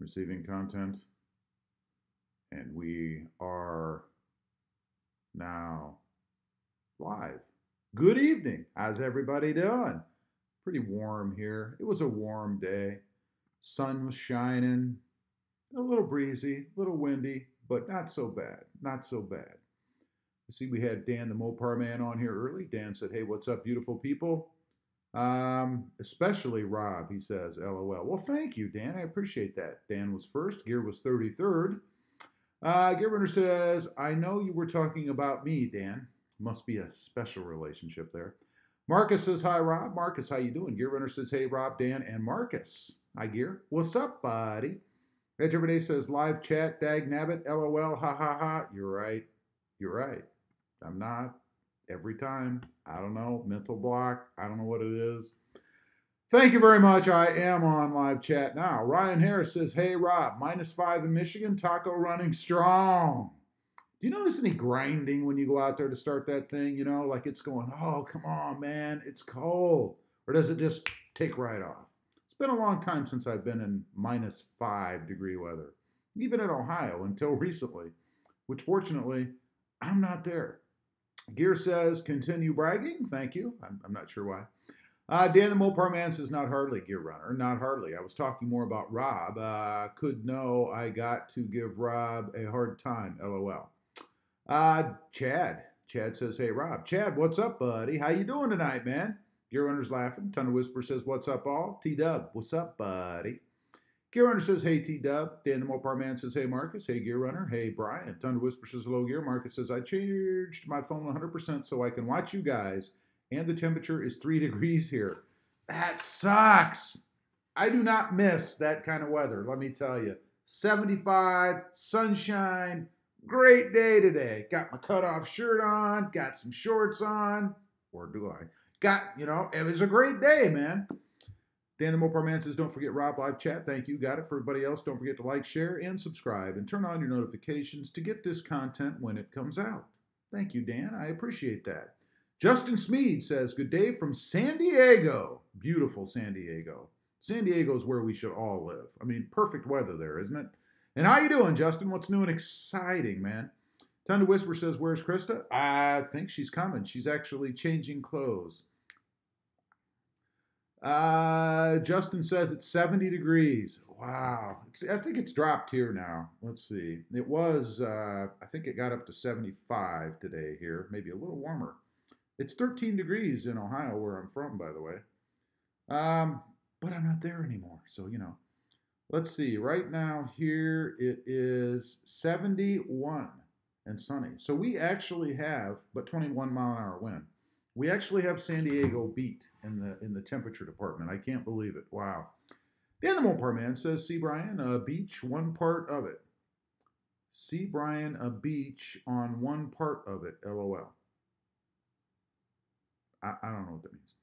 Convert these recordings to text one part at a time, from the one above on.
Receiving content. And we are now live. Good evening. How's everybody doing? Pretty warm here. It was a warm day. Sun was shining. A little breezy, a little windy, but not so bad. Not so bad. You see, we had Dan the Mopar Man on here early. Dan said, hey, what's up, beautiful people? Especially Rob, he says, LOL. Well, thank you, Dan. I appreciate that. Dan was first. Gear was 33rd. Gear Runner says, I know you were talking about me, Dan. Must be a special relationship there. Marcus says, hi, Rob. Marcus, how you doing? Gear Runner says, hey, Rob, Dan, and Marcus. Hi, Gear. What's up, buddy? Edge Everyday says, live chat, dag nabbit, LOL, ha, ha, ha. You're right. You're right. I'm not. Every time. I don't know. Mental block. I don't know what it is. Thank you very much. I am on live chat now. Ryan Harris says, hey, Rob, -5 in Michigan, taco running strong. Do you notice any grinding when you go out there to start that thing? You know, like it's going, oh, come on, man, it's cold. Or does it just take right off? It's been a long time since I've been in -5 degree weather, even in Ohio until recently, which fortunately, I'm not there. Gear says, continue bragging. Thank you. I'm not sure why. Dan the Mopar Man says, not hardly, Gear Runner. Not hardly. I was talking more about Rob. Could know I got to give Rob a hard time. LOL. Chad. Chad says, hey, Rob. Chad, what's up, buddy? How you doing tonight, man? Gear Runner's laughing. Ton of Whisper says, what's up, all? T-Dub, what's up, buddy? Gear Runner says, hey, T-Dub. Dan the Mopar Man says, hey, Marcus. Hey, Gear Runner. Hey, Brian. Ton of Whisper says, hello, Gear. Marcus says, I changed my phone 100% so I can watch you guys, and the temperature is 3 degrees here. That sucks. I do not miss that kind of weather, let me tell you. 75, sunshine, great day today. Got my cutoff shirt on, got some shorts on, or do I? It was a great day, man. Dan the Mopar Man says, don't forget Rob live chat. Thank you. Got it. For everybody else, don't forget to like, share, and subscribe, and turn on your notifications to get this content when it comes out. Thank you, Dan. I appreciate that. Justin Smead says, good day from San Diego. Beautiful San Diego. San Diego is where we should all live. I mean, perfect weather there, isn't it? And how you doing, Justin? What's new and exciting, man? Ton to Whisper says, where's Krista? I think she's coming. She's actually changing clothes. Justin says it's 70 degrees. Wow. I think it's dropped here now. Let's see. It was, I think it got up to 75 today here, maybe a little warmer. It's 13 degrees in Ohio, where I'm from, by the way. But I'm not there anymore, so, you know. Let's see. Right now here it is 71 and sunny. So we actually have, but 21-mile-an-hour wind. We actually have San Diego beat in the temperature department. I can't believe it. Wow. Dan the Mopar Man says, see, Brian, a beach, one part of it. See, Brian, a beach on one part of it. LOL. I don't know what that means.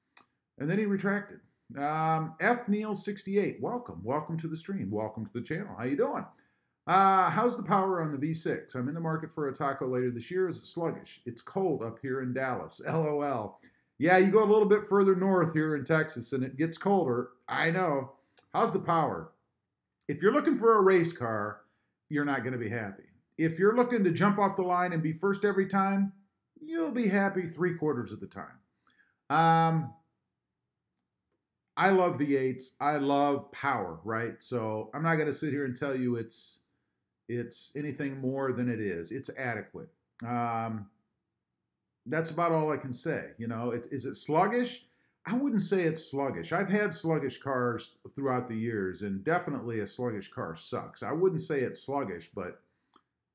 And then he retracted. F Neil 68. Welcome. Welcome to the stream. Welcome to the channel. How you doing? How's the power on the V6? I'm in the market for a taco later this year. Is it sluggish? It's cold up here in Dallas. LOL. Yeah, you go a little bit further north here in Texas and it gets colder. I know. How's the power? If you're looking for a race car, you're not going to be happy. If you're looking to jump off the line and be first every time, you'll be happy 3/4 of the time. I love V8s. I love power, right? So I'm not going to sit here and tell you it's anything more than it is. It's adequate. That's about all I can say. You know, is it sluggish? I wouldn't say it's sluggish. I've had sluggish cars throughout the years, and definitely a sluggish car sucks. I wouldn't say it's sluggish, but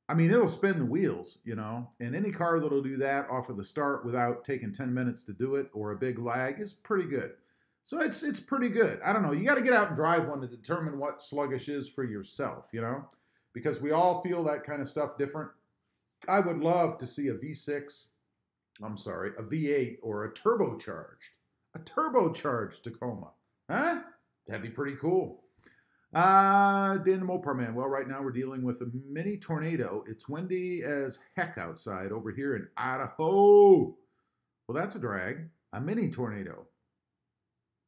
I mean, it'll spin the wheels, you know, and any car that'll do that off of the start without taking 10 minutes to do it or a big lag is pretty good. So it's pretty good. I don't know. You got to get out and drive one to determine what sluggish is for yourself, you know, because we all feel that kind of stuff different. I would love to see a V8 or a turbocharged Tacoma. Huh? That'd be pretty cool. Dan the Mopar Man. Well, right now we're dealing with a mini tornado. It's windy as heck outside over here in Idaho. Well, that's a drag. A mini tornado.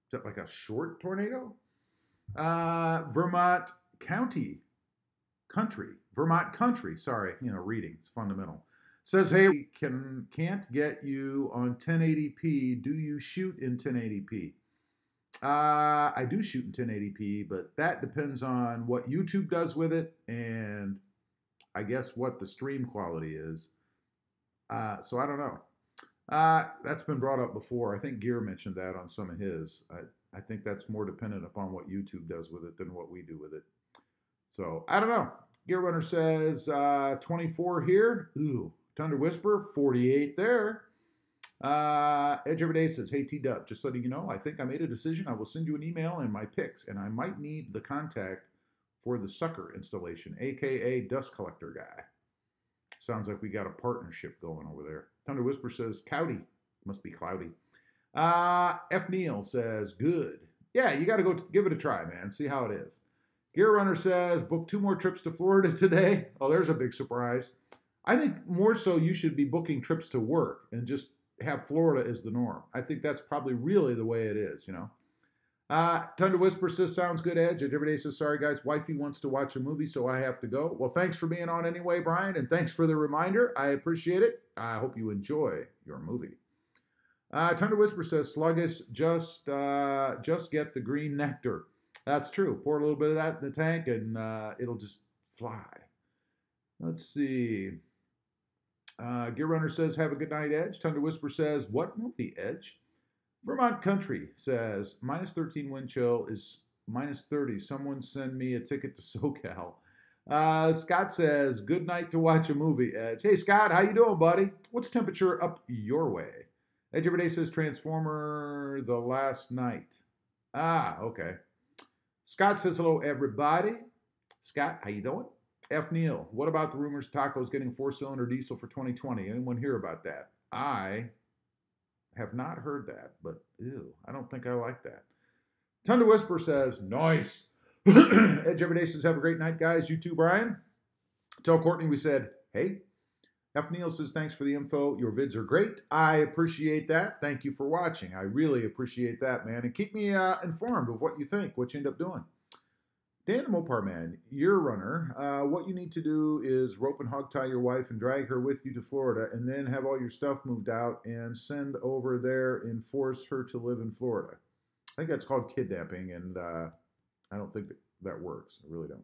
Is that like a short tornado? Vermont Vermont Country, sorry, reading, it's fundamental. Says, hey, can't get you on 1080p. Do you shoot in 1080p? I do shoot in 1080p, but that depends on what YouTube does with it and I guess what the stream quality is. So I don't know. That's been brought up before. I think Gear mentioned that on some of his. I think that's more dependent upon what YouTube does with it than what we do with it. So I don't know. Gear Runner says 24 here. Ooh, Thunder Whisper, 48 there. Edge Everyday says, hey T-Dub, just letting you know, I think I made a decision. I will send you an email and my picks, and I might need the contact for the sucker installation, aka dust collector guy. Sounds like we got a partnership going over there. Thunder Whisper says, Cloudy. Must be cloudy. F. Neal says, good. Yeah, you got to go give it a try, man. See how it is. Gear Runner says, book 2 more trips to Florida today. Oh, there's a big surprise. I think more so you should be booking trips to work and just have Florida as the norm. I think that's probably really the way it is, Thunder Whisper says, sounds good, Edge. Edge Everyday says, sorry, guys, wifey wants to watch a movie, so I have to go. Well, thanks for being on anyway, Brian, and thanks for the reminder. I appreciate it. I hope you enjoy your movie. Thunder Whisper says, sluggish, just get the green nectar. That's true. Pour a little bit of that in the tank, and it'll just fly. Let's see. Gear Runner says, have a good night, Edge. Thunder Whisper says, what movie, Edge? Vermont Country says, minus 13 wind chill is minus 30. Someone send me a ticket to SoCal. Scott says, good night to watch a movie, Edge. Hey, Scott, how you doing, buddy? What's temperature up your way? Edge Everyday says, Transformer the last night. Ah, okay. Scott says, hello, everybody. Scott, how you doing? F. Neal, what about the rumors Taco's getting 4-cylinder diesel for 2020? Anyone hear about that? I have not heard that, but ew, I don't think I like that. Thunder Whisper says, nice. Edge Everyday says, have a great night, guys. You too, Brian. Tell Courtney we said, hey. F. Neal says, thanks for the info. Your vids are great. I appreciate that. Thank you for watching. I really appreciate that, man. And keep me informed of what you think, what you end up doing. Dan the Mopar Man, your runner, what you need to do is rope and hog tie your wife and drag her with you to Florida and then have all your stuff moved out and send over there and force her to live in Florida. I think that's called kidnapping, and I don't think that works. I really don't.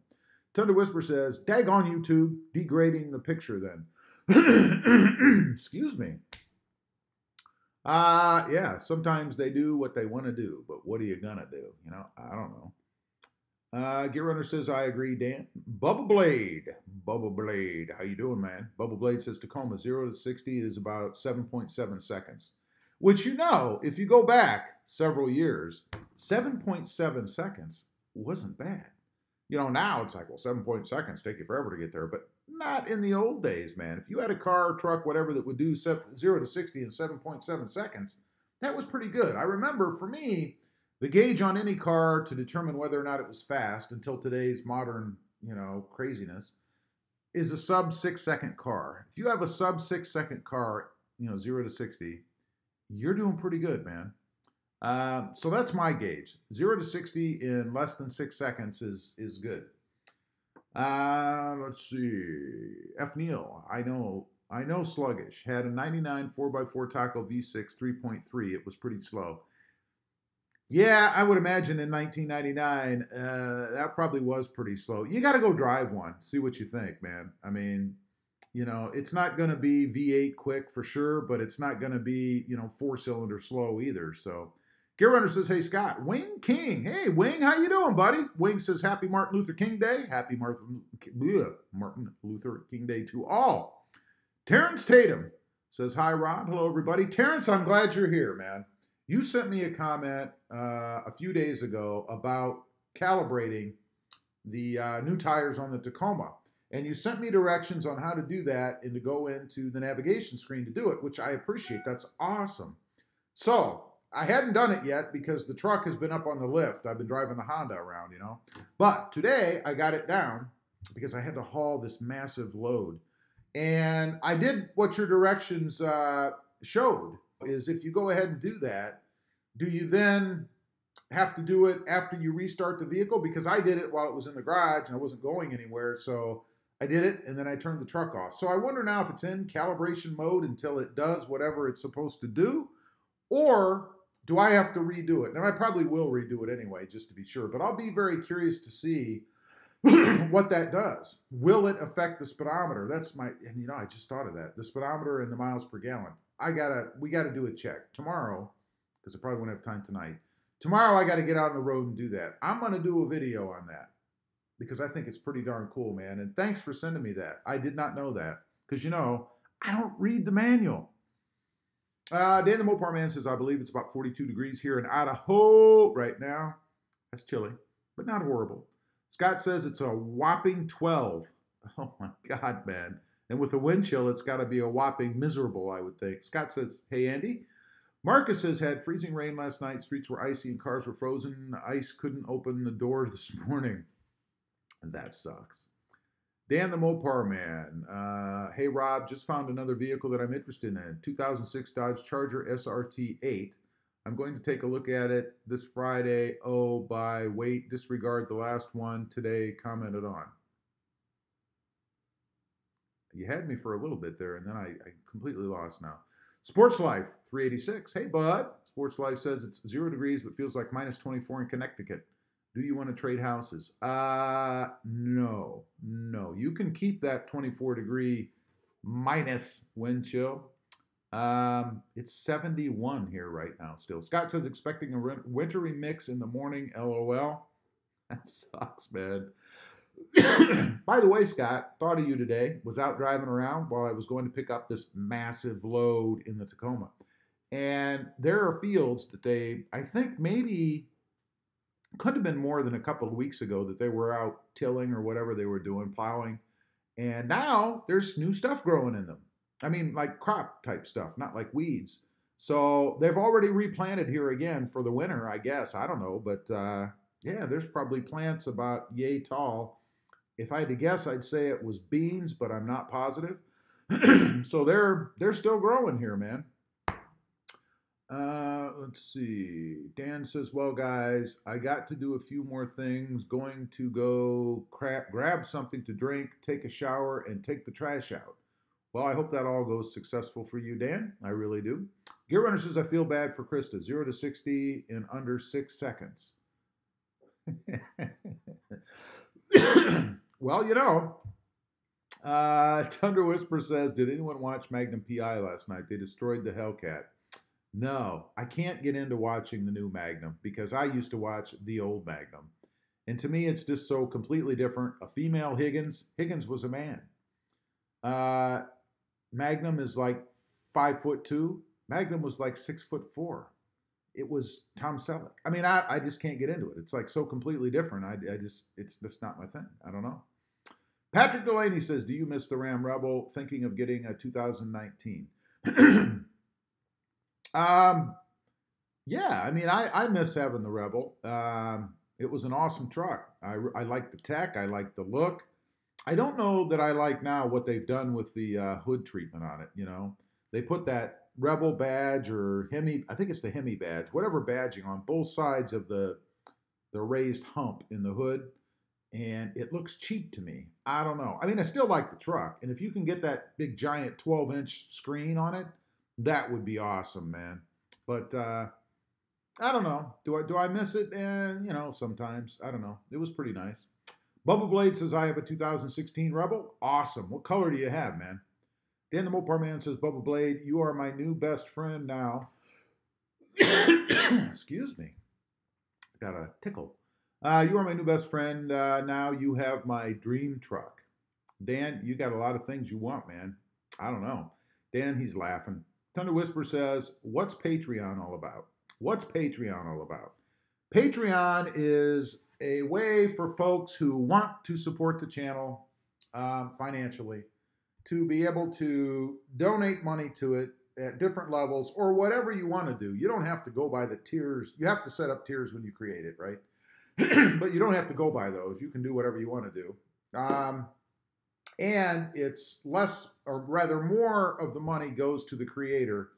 Thunder Whisper says, dag on YouTube, degrading the picture then. Excuse me. Yeah, sometimes they do what they want to do, but what are you going to do? I don't know. Gear Runner says, I agree, Dan. Bubba Blade, how you doing, man? Bubba Blade says, Tacoma, 0 to 60 is about 7.7 seconds. Which, if you go back several years, 7.7 seconons wasn't bad. Now it's like, well, 7 seconds take you forever to get there, but not in the old days, man. If you had a car, truck, whatever that would do 0 to 60 in 7.7 seconds, that was pretty good. I remember, for me, the gauge on any car to determine whether or not it was fast until today's modern, craziness is a sub 6 second car. If you have a sub 6 second car, 0 to 60, you're doing pretty good, man. So that's my gauge. 0 to 60 in less than 6 seconds is good. Let's see. F. Neal, I know sluggish. Had a 99 4x4 Taco V6 3.3. It was pretty slow. Yeah, I would imagine in 1999, that probably was pretty slow. You got to go drive one, see what you think, man. I mean, it's not going to be V8 quick for sure, but it's not going to be, 4-cylinder slow either. So, Gear Runner says, hey, Scott. Wing King. Hey, Wing, how you doing, buddy? Wing says, happy Martin Luther King Day. Happy Martin Luther King Day to all. Terrence Tatum says, hi, Rob. Hello, everybody. Terrence, I'm glad you're here, man. You sent me a comment a few days ago about calibrating the new tires on the Tacoma. And you sent me directions on how to do that and to go into the navigation screen to do it, which I appreciate. That's awesome. So I hadn't done it yet because the truck has been up on the lift. I've been driving the Honda around, But today I got it down because I had to haul this massive load. And I did what your directions showed. Is if you go ahead and do that, do you then have to do it after you restart the vehicle? Because I did it while it was in the garage and I wasn't going anywhere. So I did it and then I turned the truck off. So I wonder now if it's in calibration mode until it does whatever it's supposed to do, or do I have to redo it? And I probably will redo it anyway, just to be sure. But I'll be very curious to see what that does. Will it affect the speedometer? That's my, and you know, I just thought of that. The speedometer and the miles per gallon. We gotta do a check tomorrow, because I probably won't have time tonight. Tomorrow I gotta get out on the road and do that. I'm gonna do a video on that because I think it's pretty darn cool, man. And thanks for sending me that. I did not know that, because you know, I don't read the manual. Dan the Mopar Man says, I believe it's about 42 degrees here in Idaho right now. That's chilly, but not horrible. Scott says it's a whopping 12. Oh my God, man. And with the wind chill, it's got to be a whopping miserable, I would think. Scott says, hey, Andy. Marcus says, had freezing rain last night. Streets were icy and cars were frozen. Ice couldn't open the doors this morning. And that sucks. Dan the Mopar Man. Hey, Rob, just found another vehicle that I'm interested in. 2006 Dodge Charger SRT 8. I'm going to take a look at it this Friday. Oh, by wait, disregard the last one today commented on. You had me for a little bit there, and then I completely lost now. Sports Life 386. Hey, bud. Sports Life says it's 0 degrees, but feels like minus 24 in Connecticut. Do you want to trade houses? No. You can keep that 24-degree minus wind chill. It's 71 here right now still. Scott says expecting a wintry mix in the morning, LOL. That sucks, man. By the way, Scott, thought of you today. Was out driving around while I was going to pick up this massive load in the Tacoma. And there are fields that I think maybe could have been more than a couple of weeks ago that they were out tilling or whatever they were doing, plowing. And now there's new stuff growing in them. I mean, like crop type stuff, not like weeds. So they've already replanted here again for the winter, I guess. I don't know. But yeah, there's probably plants about yay tall. If I had to guess, I'd say it was beans, but I'm not positive. So they're still growing here, man. Let's see. Dan says, well, guys, I got to do a few more things. Going to go grab something to drink, take a shower, and take the trash out. Well, I hope that all goes successful for you, Dan. I really do. Gear Runner says, I feel bad for Krista. 0 to 60 in under 6 seconds. Well, you know, Thunder Whisper says, did anyone watch Magnum PI last night? They destroyed the Hellcat. No, I can't get into watching the new Magnum because I used to watch the old Magnum. And to me, it's just so completely different. A female Higgins. Higgins was a man. Magnum is like 5'2". Magnum was like 6'4". It was Tom Selleck. I mean, I just can't get into it. It's like so completely different. It's just not my thing. I don't know. Patrick Delaney says, do you miss the Ram Rebel? Thinking of getting a 2019. Yeah, I mean, I miss having the Rebel. It was an awesome truck. I like the tech. I like the look. I don't know that I like now what they've done with the hood treatment on it. You know, they put that Rebel badge or Hemi, I think it's the Hemi badge, whatever badging on both sides of the raised hump in the hood. And it looks cheap to me. I don't know. I mean, I still like the truck. And if you can get that big giant 12-inch screen on it, that would be awesome, man. But I don't know. Do I miss it? And, you know, sometimes. I don't know. It was pretty nice. Bubba Blade says, I have a 2016 Rebel. Awesome. What color do you have, man? Dan the Mopar Man says, Bubba Blade, you are my new best friend now. Excuse me. Got a tickle. You are my new best friend. Now you have my dream truck. Dan, you got a lot of things you want, man. I don't know. Dan, he's laughing. Thunder Whisper says, what's Patreon all about? What's Patreon all about? Patreon is a way for folks who want to support the channel financially to be able to donate money to it at different levels or whatever you want to do. You don't have to go by the tiers. You have to set up tiers when you create it, right? But you don't have to go by those. You can do whatever you want to do. And it's less, or rather more of the money goes to the creator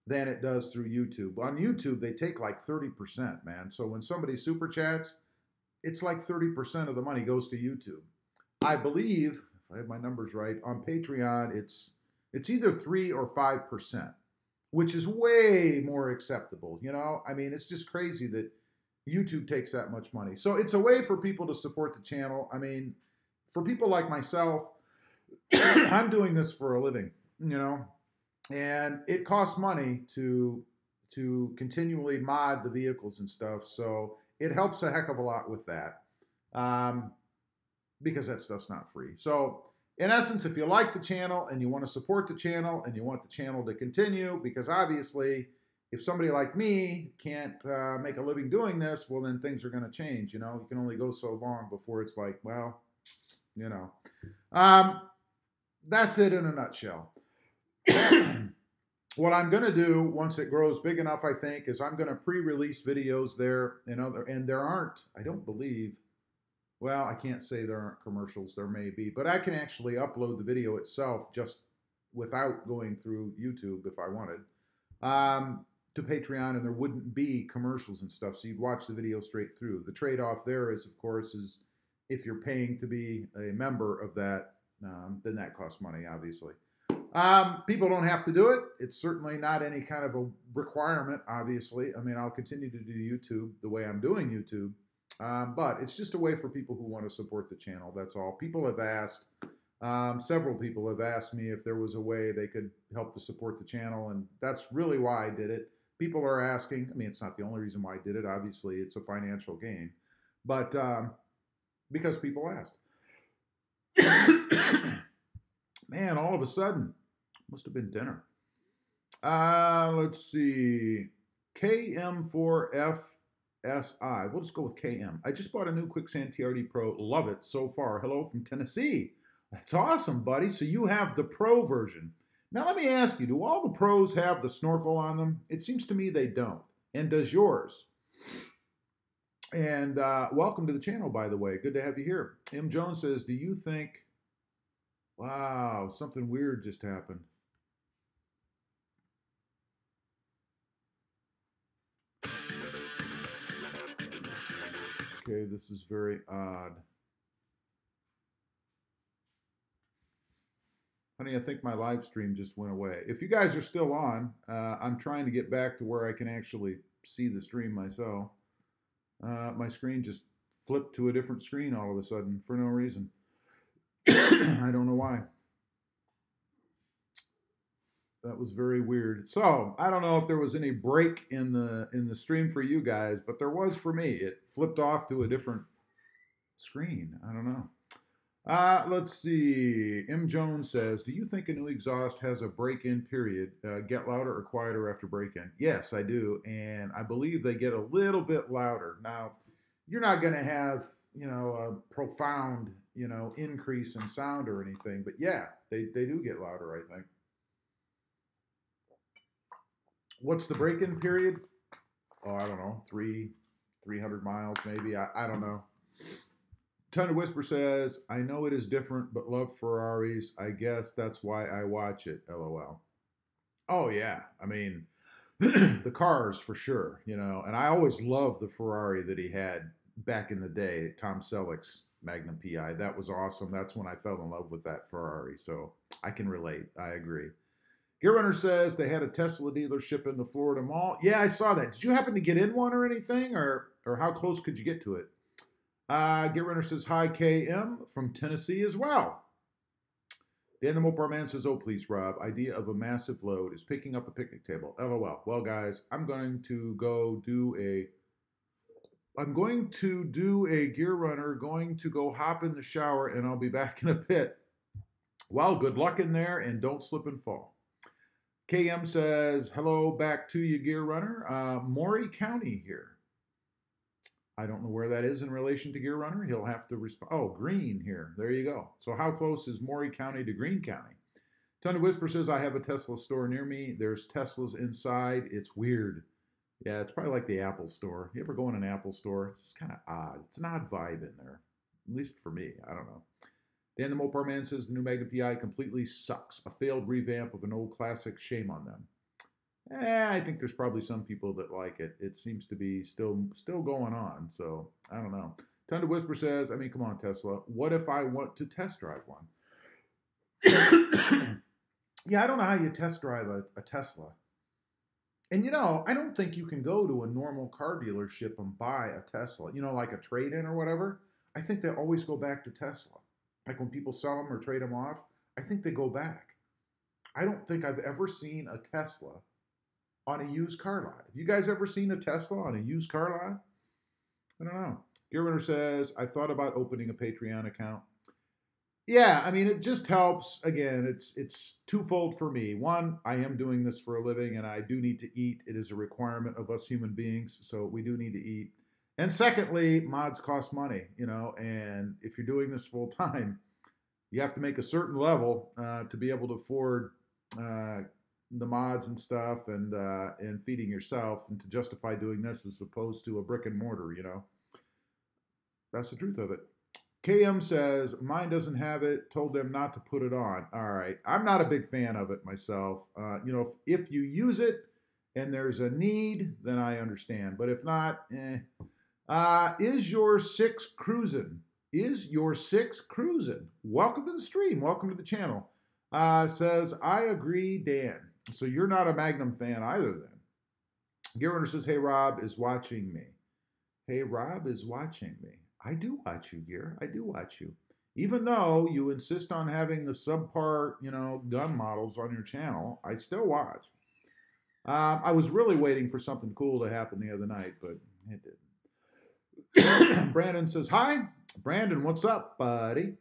than it does through YouTube. On YouTube, they take like 30%, man. So when somebody super chats, it's like 30% of the money goes to YouTube. I believe, if I have my numbers right, on Patreon, it's either 3 or 5%, which is way more acceptable. You know, I mean, it's just crazy that YouTube takes that much money. So it's a way for people to support the channel. I mean, for people like myself, I'm doing this for a living, you know, and it costs money to continually mod the vehicles and stuff. So it helps a heck of a lot with that, because that stuff's not free. So in essence, if you like the channel and you want to support the channel and you want the channel to continue, because obviously if somebody like me can't make a living doing this, well, then things are going to change. You know, you can only go so long before it's like, well, you know, that's it in a nutshell. What I'm going to do once it grows big enough, I think, is I'm going to pre-release videos there and there aren't, I don't believe, well, I can't say there aren't commercials. There may be, but I can actually upload the video itself just without going through YouTube if I wanted, to Patreon, and there wouldn't be commercials and stuff. So you'd watch the video straight through. The trade-off there is, of course, is if you're paying to be a member of that, then that costs money, obviously. People don't have to do it. It's certainly not any kind of a requirement, obviously. I mean, I'll continue to do YouTube the way I'm doing YouTube. But it's just a way for people who want to support the channel. That's all. People have asked, several people have asked me if there was a way they could help to support the channel, and that's really why I did it. People are asking. I mean, it's not the only reason why I did it. Obviously, it's a financial gain, but because people asked. Man, all of a sudden, must have been dinner. Let's see. KM4F. SI. We'll just go with KM. I just bought a new Quicksand TRD Pro. Love it so far. Hello from Tennessee. That's awesome, buddy. So you have the Pro version. Now let me ask you, do all the Pros have the snorkel on them? It seems to me they don't. And does yours? And welcome to the channel, by the way. Good to have you here. M. Jones says, do you think... Wow, something weird just happened. Okay, this is very odd. Honey, I think my live stream just went away. If you guys are still on, I'm trying to get back to where I can actually see the stream myself. My screen just flipped to a different screen all of a sudden for no reason. I don't know why. That was very weird. So I don't know if there was any break in the stream for you guys, but there was for me. It flipped off to a different screen. I don't know. Let's see. M. Jones says, do you think a new exhaust has a break-in period? Get louder or quieter after break-in? Yes, I do. And I believe they get a little bit louder. Now, you're not going to have, you know, a profound, you know, increase in sound or anything. But yeah, they do get louder, I think. What's the break-in period? Oh, I don't know, 300 miles maybe. I don't know. Ton of Whisper says, I know it is different, but love Ferraris. I guess that's why I watch it, LOL. Oh, yeah. I mean, the cars for sure, you know. And I always loved the Ferrari that he had back in the day, Tom Selleck's Magnum PI. That was awesome. That's when I fell in love with that Ferrari. So I can relate. I agree. Gear Runner says they had a Tesla dealership in the Florida Mall. Yeah, I saw that. Did you happen to get in one or anything? Or how close could you get to it? Gear Runner says, hi, KM from Tennessee as well. Dan the Mopar Man says, oh, please, Rob. Idea of a massive load is picking up a picnic table. LOL. Well, guys, I'm going to do a Gear Runner, going to go hop in the shower, and I'll be back in a bit. Well, good luck in there, and don't slip and fall. KM says, hello back to you, Gear Runner. Maury County here. I don't know where that is in relation to Gear Runner. He'll have to respond. Oh, Greene here. There you go. So how close is Maury County to Greene County? Ton of Whisper says, I have a Tesla store near me. There's Teslas inside. It's weird. Yeah, it's probably like the Apple store. You ever go in an Apple store? It's kind of odd. It's an odd vibe in there. At least for me. I don't know. Dan the Mopar Man says the new Magnum PI completely sucks. A failed revamp of an old classic. Shame on them. I think there's probably some people that like it. It seems to be still going on. So I don't know. Tunda Whisper says, I mean, come on, Tesla. What if I want to test drive one? Yeah, I don't know how you test drive a Tesla. And I don't think you can go to a normal car dealership and buy a Tesla, like a trade in or whatever. I think they always go back to Tesla. Like when people sell them or trade them off, I think they go back. I don't think I've ever seen a Tesla on a used car lot. Have you guys ever seen a Tesla on a used car lot? I don't know. Gear Runner says, I've thought about opening a Patreon account. Yeah, I mean, it just helps. Again, it's twofold for me. One, I am doing this for a living, and I do need to eat. It is a requirement of us human beings, so we do need to eat. And secondly, mods cost money, and if you're doing this full time, you have to make a certain level to be able to afford the mods and stuff and feeding yourself and to justify doing this as opposed to a brick and mortar, That's the truth of it. KM says, mine doesn't have it, told them not to put it on. All right. I'm not a big fan of it myself. If you use it and there's a need, then I understand. But if not, is your 6 cruising? Is your 6 cruising? Welcome to the stream. Welcome to the channel. Says, I agree, Dan. So you're not a Magnum fan either then. Gear Runner says, hey, Rob is watching me. Hey, Rob is watching me. I do watch you, Gear. I do watch you. Even though you insist on having the subpar, gun models on your channel, I still watch. I was really waiting for something cool to happen the other night, but it didn't. Brandon says, hi. Brandon, what's up, buddy?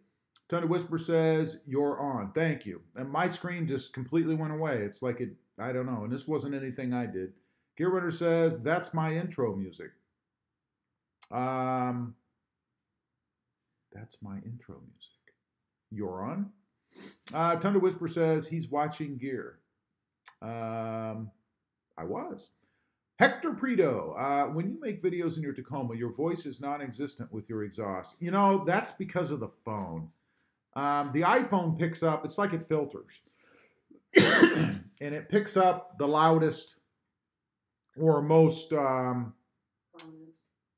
Tony Whisper says, you're on. Thank you. And my screen just completely went away. It's like I don't know. And this wasn't anything I did. Gear Runner says, that's my intro music. That's my intro music. You're on. Thunder Whisper says he's watching Gear. I was. Hector Prito, when you make videos in your Tacoma, your voice is non-existent with your exhaust. That's because of the phone. The iPhone picks up, it's like it filters. And it picks up the loudest or most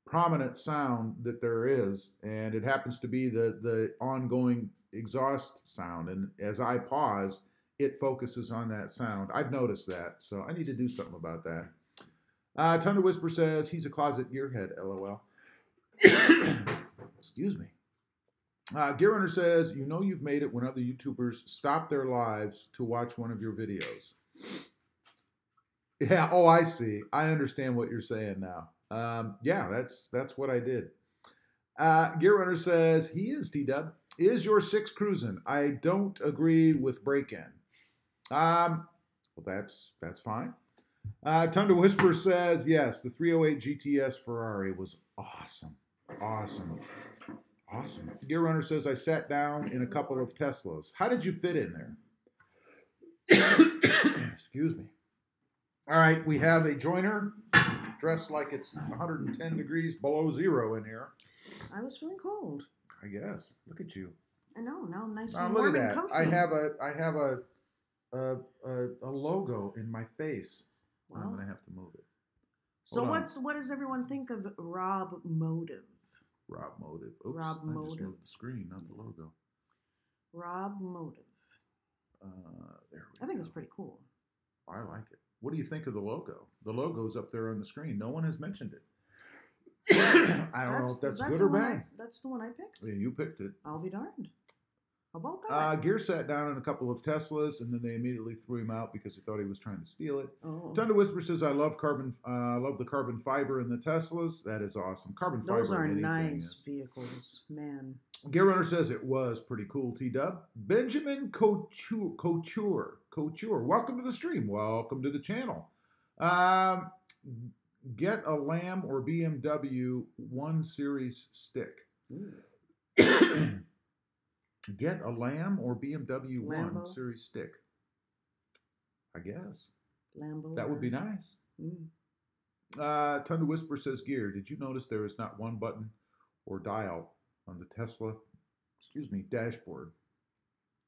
prominent sound that there is, and it happens to be the ongoing exhaust sound. And as I pause, it focuses on that sound. I've noticed that, so I need to do something about that. Thunder Whisper says he's a closet gearhead, LOL. Excuse me. Gear Runner says, you've made it when other YouTubers stop their lives to watch one of your videos. Yeah, oh, I see. I understand what you're saying now. Yeah, that's what I did. Gear Runner says, he is T-Dub. Is your 6 cruising? I don't agree with break-in. Well, that's fine. Thunder Whisper says, yes, the 308 GTS Ferrari was awesome. Awesome. Awesome. Gear Runner says, I sat down in a couple of Teslas. How did you fit in there? Excuse me. All right, we have a joiner dressed like it's 110 degrees below zero in here. I was feeling cold. I guess. Look at you. I know. Now nice and warm look at and that. comfy. I have a logo in my face. Well, I'm gonna have to move it. So what does everyone think of RobMotive? RobMotive. Oops, I just RobMotive. moved the screen, not the logo. RobMotive. There we I think go. it's pretty cool. I like it. What do you think of the logo? The logo's up there on the screen. No one has mentioned it. I don't know if that's good or bad. That's the one I picked? Yeah, you picked it. I'll be darned. How about that? Gear sat down in a couple of Teslas, and then they immediately threw him out because he thought he was trying to steal it. Oh. Thunder Whisper says, I love the carbon fiber in the Teslas. That is awesome. Carbon fiber. Those are nice vehicles, man. Gear Runner says it was pretty cool, T-Dub. Benjamin Couture. Welcome to the stream. Welcome to the channel. Get a Lamb or BMW 1 Series stick. Get a Lamb or BMW Lambo. 1 Series stick. I guess. Lambo. That would be nice. Thunder Whisper says, Gear, did you notice there is not one button or dial on the Tesla, dashboard?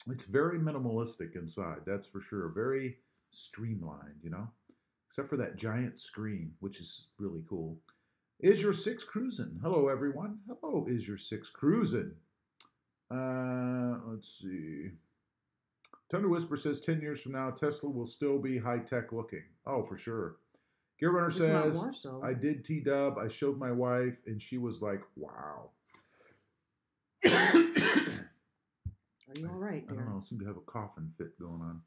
It's very minimalistic inside, that's for sure. Very streamlined, except for that giant screen, which is really cool. Is your six cruising? Hello, everyone. Hello, is your six cruising? Let's see. Thunder Whisper says 10 years from now, Tesla will still be high-tech looking. Oh, for sure. Gear Runner says, more so. I did T-dub. I showed my wife, and she was like, wow. Are you all right, dear? I don't know. I seem to have a coughing fit going on.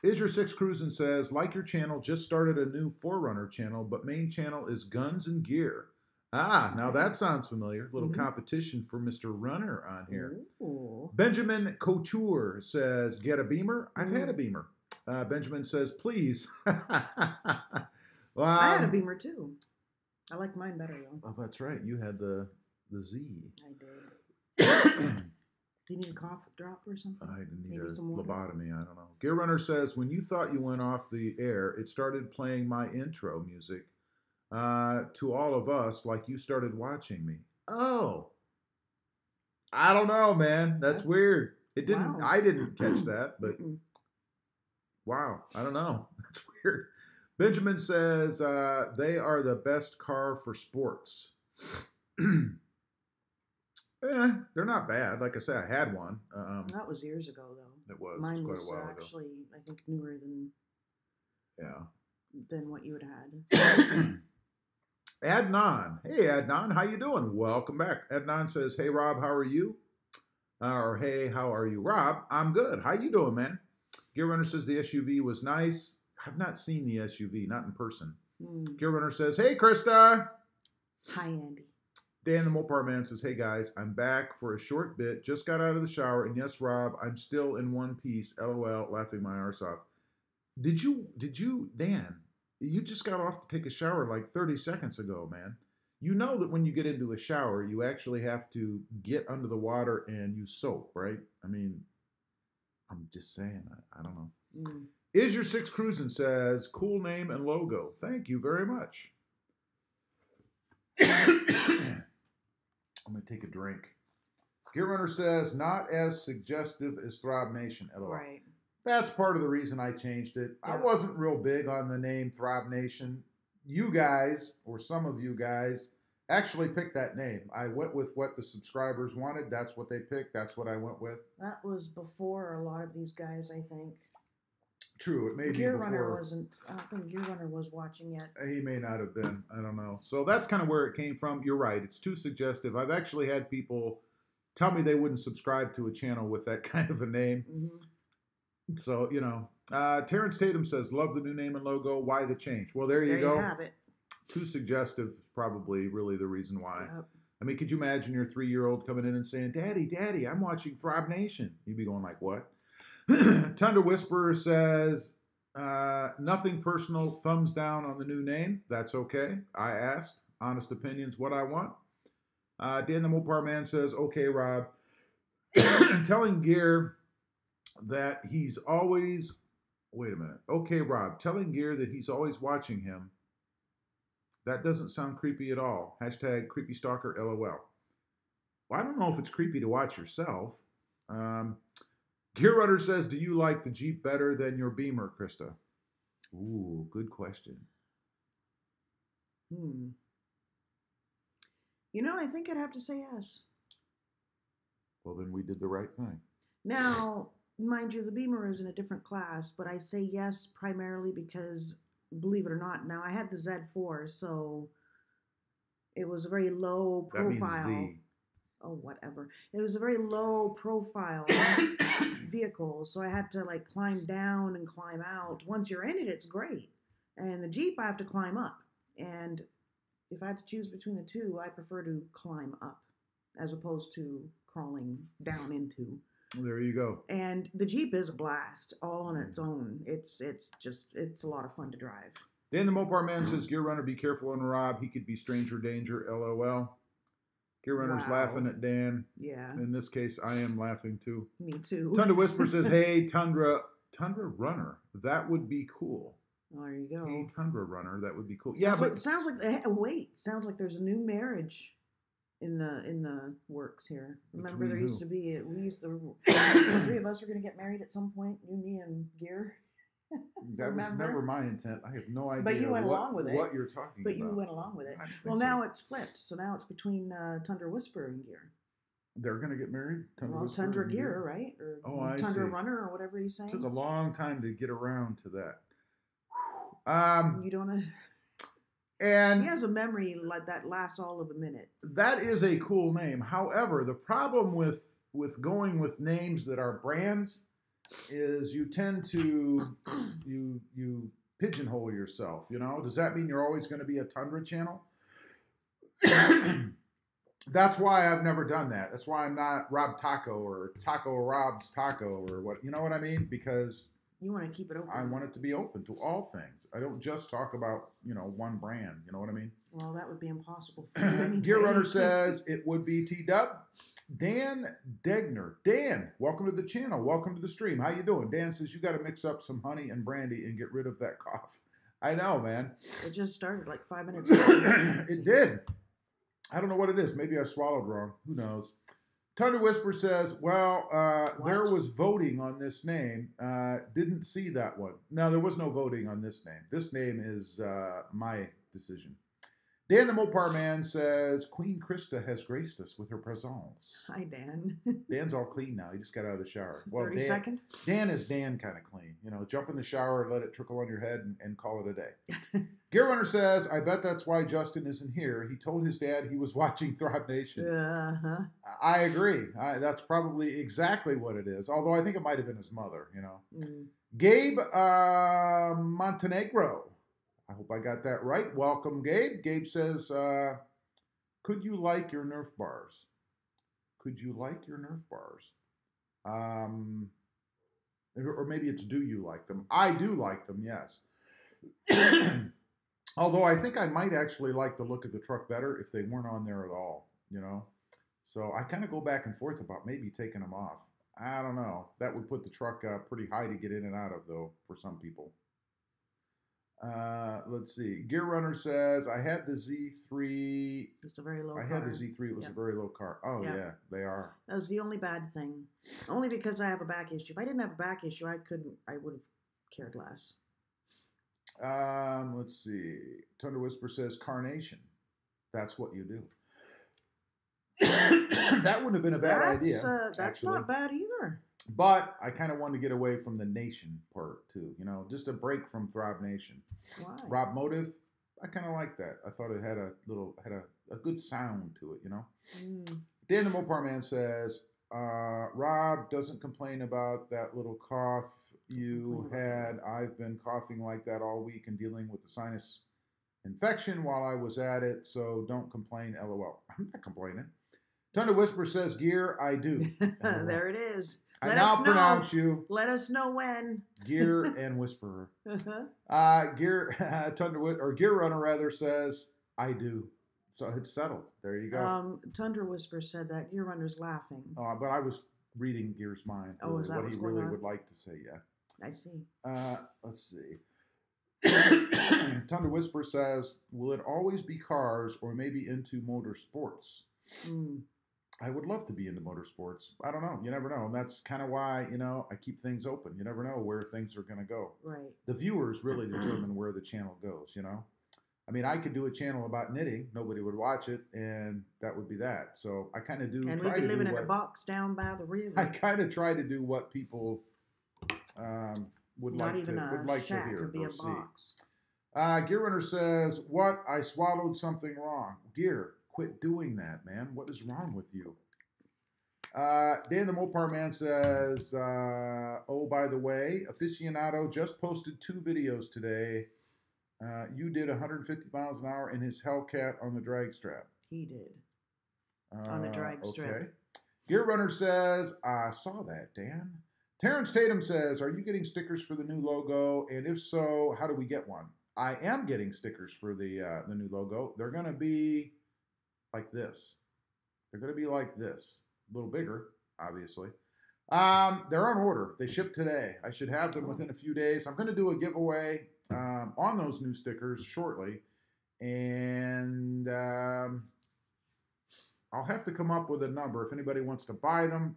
Is your six cruising says, like your channel, just started a new Forerunner channel, but main channel is guns and gear. Ah, now that sounds familiar. A little competition for Mr. Runner on here. Ooh. Benjamin Couture says, get a Beamer? I've had a Beamer. Benjamin says, please. I had a Beamer too. I like mine better though. Oh, that's right. You had the Z. I did. Do you need a cough drop or something? I need a lobotomy. I don't know. Gear Runner says, when you thought you went off the air, it started playing my intro music to all of us like you started watching me. Oh. I don't know, man. That's weird. It didn't. Wow. I didn't catch that, but wow. I don't know. That's weird. Benjamin says they are the best car for sports. They're not bad. Like I said, I had one. That was years ago, though. It was. Mine quite was a while actually, I think, newer than what you had had. Adnan. Hey, Adnan. How you doing? Welcome back. Adnan says, hey, Rob, how are you? Or, hey, how are you, Rob? I'm good. How you doing, man? Gear Runner says the SUV was nice. I've not seen the SUV, not in person. Gear Runner says, hey, Krista. Hi, Andy. Dan the Mopar Man says, hey guys, I'm back for a short bit. Just got out of the shower. And yes, Rob, I'm still in one piece. LOL, laughing my arse off. Did you, Dan, you just got off to take a shower like 30 seconds ago, man. You know that when you get into a shower, you actually have to get under the water and use soap, right? I mean, I'm just saying, I don't know. Is Your Six Cruisin' says, cool name and logo. Thank you very much. I'm going to take a drink. Gear Runner says, not as suggestive as ThrobbNation. LOL. Right. That's part of the reason I changed it. Yeah. I wasn't real big on the name ThrobbNation. You guys, or some of you guys, actually picked that name. I went with what the subscribers wanted. That's what they picked. That's what I went with. That was before a lot of these guys, I think. True, it may be Gear before. Runner wasn't. I don't think Gear Runner was watching yet. He may not have been. I don't know. So that's kind of where it came from. You're right. It's too suggestive. I've actually had people tell me they wouldn't subscribe to a channel with that kind of a name. So, you know. Terrence Tatum says, love the new name and logo. Why the change? Well, there you go. There you have it. Too suggestive is probably really the reason why. Yep. I mean, could you imagine your 3-year-old coming in and saying, Daddy, I'm watching ThrobbNation. You'd be going like, what? Thunder Whisperer says, nothing personal, thumbs down on the new name. That's okay. I asked. Honest opinions, what I want. Dan the Mopar Man says, okay, Rob. Telling Gear that he's always, wait a minute. Okay, Rob. Telling Gear that he's always watching him. That doesn't sound creepy at all. Hashtag creepy stalker, LOL. Well, I don't know if it's creepy to watch yourself. Gear Runner says, do you like the Jeep better than your Beamer, Krista? Ooh, good question. You know, I think I'd have to say yes. Well, then we did the right thing. Now, mind you, the Beamer is in a different class, but I say yes primarily because, believe it or not, now I had the Z4, so it was a very low profile. That means Z. Oh, whatever. It was a very low profile vehicle, so I had to like climb down and climb out. Once you're in it, it's great. And the Jeep, I have to climb up. And if I had to choose between the two, I prefer to climb up as opposed to crawling down into. There you go. And the Jeep is a blast all on its own. It's a lot of fun to drive. Dan the Mopar Man says, Gear Runner, be careful on Rob. He could be stranger danger, LOL. Gear Runner's laughing at Dan. Yeah. In this case, I am laughing too. Me too. Tundra Whisper says, hey, Tundra Runner. That would be cool. Oh, there you go. Hey, Tundra Runner. That would be cool. Sounds like there's a new marriage in the works here. Remember, the three of us were going to get married at some point. You, me, and Gear. That was never my intent. I have no idea But you went along with what it. you're talking But about. you went along with it. I don't think Well, so. now it's flipped. So now it's between Tundra Whisperer and Gear. They're going to get married? Tundra Whisperer Tundra Gear, right? Or I Tundra see. Runner or whatever he's saying. Took a long time to get around to that. You don't know. And he has a memory like that lasts all of a minute. That is a cool name. However, the problem with going with names that are brands is you tend to you pigeonhole yourself. You know, does that mean you're always going to be a Tundra channel? That's why I've never done that. That's why I'm not Rob Taco or Taco Rob's Taco or what. You know what I mean? Because you want to keep it open. I want it to be open to all things. I don't just talk about, one brand. You know what I mean? Well, that would be impossible. For Gear Runner says it would be T-Dub. Dan Degner. Dan, welcome to the channel. Welcome to the stream. How you doing? Dan says you got to mix up some honey and brandy and get rid of that cough. I know, man. It just started like 5 minutes ago. It did. I don't know what it is. Maybe I swallowed wrong. Who knows? Thunder Whisper says, well, there was voting on this name. Didn't see that one. No, there was no voting on this name. This name is my decision. Dan the Mopar Man says, Queen Krista has graced us with her presence. Hi, Dan. Dan's all clean now. He just got out of the shower. Well, 30 seconds? Dan is Dan kind of clean. Jump in the shower, let it trickle on your head, and call it a day. Gear Runner says, I bet that's why Justin isn't here. He told his dad he was watching ThrobbNation. Uh-huh. I agree. That's probably exactly what it is. Although I think it might have been his mother, Gabe Montenegro. I hope I got that right. Welcome, Gabe. Gabe says, could you like your Nerf bars? Could you like your Nerf bars? Or maybe it's do you like them? I do like them, yes. Although I think I might actually like the look of the truck better if they weren't on there at all, So I kind of go back and forth about maybe taking them off. I don't know. That would put the truck pretty high to get in and out of, though, for some people. Let's see. Gear Runner says, I had the Z3. It's a very low car. I had the Z3. It was a very low car. Oh, yeah, they are. That was the only bad thing. Only because I have a back issue. If I didn't have a back issue, I would have cared less. Let's see. Thunder Whisper says, Carnation. That's what you do. That wouldn't have been a bad idea. That's actually. Not bad either. But I kind of wanted to get away from the nation part too, just a break from ThrobbNation. Why? RobMotive, I kind of like that. I thought it had a good sound to it, Dan the Mopar Man says, Rob doesn't complain about that little cough you had. I've been coughing like that all week and dealing with the sinus infection while I was at it, so don't complain, LOL. I'm not complaining. Thunder Whisper says, Gear, I do. There it is. I now pronounce you. Let us know when. Gear and Whisperer. Gear Runner rather says, I do. So it's settled. There you go. Tundra Whisper said that Gear Runner's laughing. But I was reading Gear's mind. Oh, is that what he really would like to say, yeah. I see. Let's see. Tundra Whisper says, will it always be cars or maybe into motorsports? I would love to be into motorsports. I don't know. You never know. And that's kind of why, I keep things open. You never know where things are going to go. Right. The viewers really determine where the channel goes, I mean, I could do a channel about knitting. Nobody would watch it, and that would be that. So I kind of do and try to do And we'd be living in a box down by the river. I kind of try to do what people would Not like to hear or see. Box. Gear Runner says, what? I swallowed something wrong. Gear, quit doing that, man. What is wrong with you? Dan the Mopar Man says, oh, by the way, Aficionado just posted 2 videos today. You did 150 miles an hour in his Hellcat on the drag strap. He did. On the drag strap. Okay. Gear Runner says, I saw that, Dan. Terrence Tatum says, are you getting stickers for the new logo? And if so, how do we get one? I am getting stickers for the new logo. They're going to be like this. They're going to be like this. A little bigger, obviously. They're on order. They ship today. I should have them within a few days. I'm going to do a giveaway on those new stickers shortly. And I'll have to come up with a number. If anybody wants to buy them,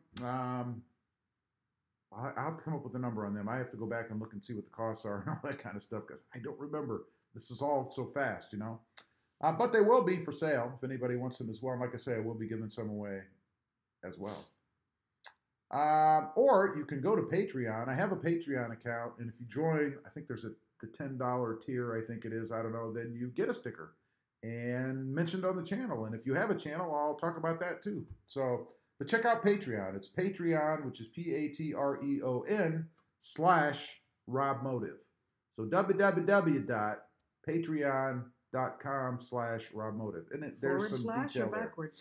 I'll have to come up with a number on them. I have to go back and look and see what the costs are and all that kind of stuff because I don't remember. This is all so fast, you know. But they will be for sale if anybody wants them as well. And like I say, I will be giving some away as well. Or you can go to Patreon. I have a Patreon account, and if you join, I think there's the $10 tier, I think it is. I don't know. Then you get a sticker and mentioned on the channel. And if you have a channel, I'll talk about that too. So, but check out Patreon. It's Patreon, which is Patreon/RobMotive. So www.patreon.com/RobMotive. And there's some / detail or backward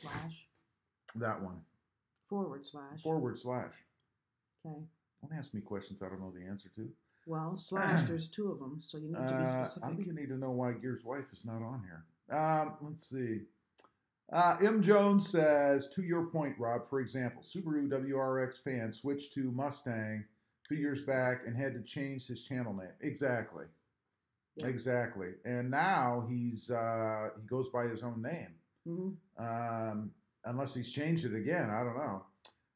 / that one. / Okay. Don't ask me questions I don't know the answer to. Well, / there's two of them, so you need to be specific. I'm going to need to know why Gear's wife is not on here. Let's see. M. Jones says, to your point, Rob, for example, Subaru WRX fan switched to Mustang 2 years back and had to change his channel name. Exactly. Yeah. Exactly. And now he goes by his own name. Mm-hmm. Unless he's changed it again. I don't know.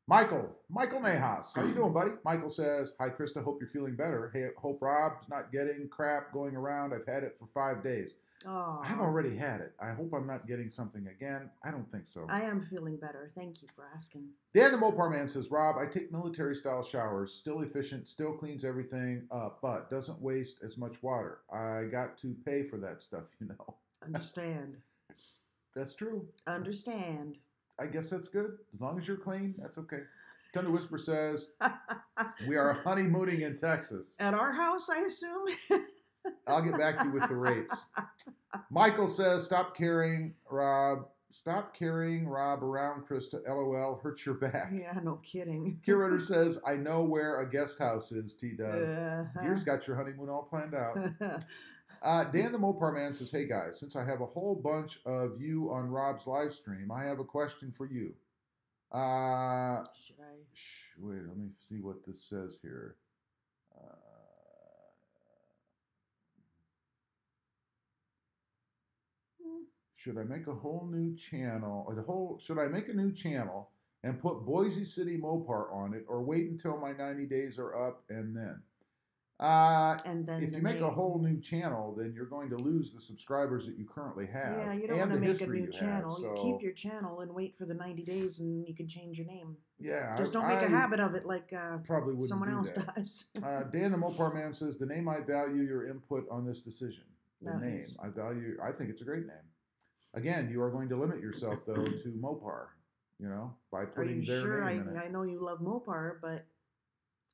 Michael Nahas. How you doing, buddy? Michael says, hi, Krista. Hope you're feeling better. Hey, hope Rob's not getting crap going around. I've had it for 5 days. Oh. I've already had it. I hope I'm not getting something again. I don't think so. I am feeling better. Thank you for asking. Dan the Mopar Man says, Rob, I take military-style showers. Still efficient. Still cleans everything up, but doesn't waste as much water. I got to pay for that stuff, you know. Understand. That's true. Understand. I guess that's good. As long as you're clean, that's okay. Thunder Whisper says, we are honeymooning in Texas. At our house, I assume? I'll get back to you with the rates. Michael says, stop carrying Rob around, Krista. LOL, hurts your back. Yeah, no kidding. Curator says, I know where a guest house is, T-Dub. Here's got your honeymoon all planned out. Dan the Mopar Man says, hey guys, since I have a whole bunch of you on Rob's live stream, I have a question for you. Should I? Wait, let me see what this says here. Should I make a whole new channel, should I make a new channel and put Boise City Mopar on it, or wait until my 90 days are up and then? If you make a whole new channel, then you're going to lose the subscribers that you currently have. Yeah, you don't want to make a new channel. You keep your channel and wait for the 90 days, and you can change your name. Yeah, just don't make a habit of it like probably wouldn't someone else that. does. Dan the Mopar Man says, the name I value your input on this decision. The name I think it's a great name. Again, you are going to limit yourself though to Mopar, you know, by putting their name in it. I know you love Mopar, but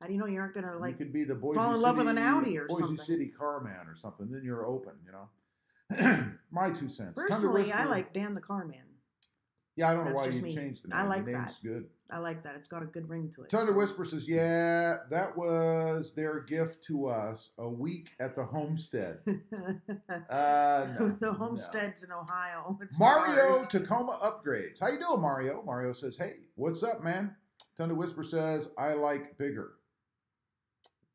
how do you know you aren't going to you could be the Boise fall in love with an Audi or Boise something? City car man or something. Then you're open, you know. My 2 cents. Personally, I like Dan the Car Man. Yeah, I don't know why you changed the name. I like the name's that. Good. I like that. It's got a good ring to it. Thunder Whisper says, yeah, that was their gift to us, a week at the homestead. The homestead's in Ohio. It's Mario ours. Tacoma upgrades. How you doing, Mario? Mario says, hey, what's up, man? Thunder Whisper says, I like bigger.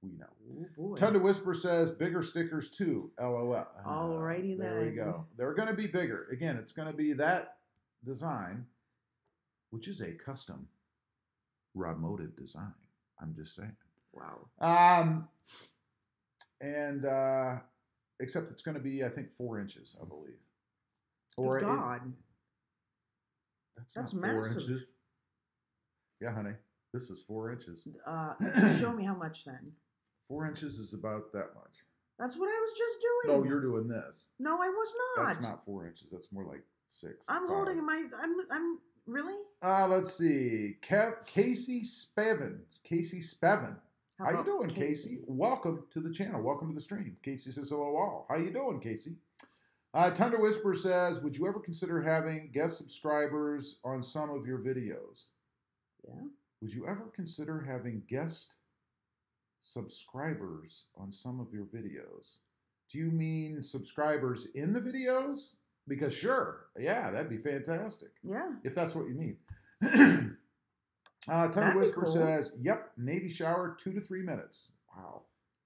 We know. Oh, boy. Thunder Whisper says, bigger stickers too. LOL. Alrighty then. There we go. They're going to be bigger. Again, it's going to be that design, which is a custom RobMotive design. I'm just saying. Wow. Except it's going to be, I think, 4 inches, I believe. Good God. That's not massive. 4 inches. Yeah, honey. This is 4 inches. Show me how much then. 4 inches is about that much. That's what I was just doing. No, you're doing this. No, I was not. That's not 4 inches. That's more like 6. I'm 5. Holding my. I'm really. Let's see. Casey Spevin. How you doing, Casey? Welcome to the channel. Welcome to the stream. Casey says hello all. How you doing, Casey? Thunder Whisper says, would you ever consider having guest subscribers on some of your videos? Yeah. Would you ever consider having guest subscribers on some of your videos? Do you mean subscribers in the videos? Because sure, yeah, that'd be fantastic. Yeah. If that's what you mean. Thunder Whisper says, yep, Navy shower 2 to 3 minutes. Wow.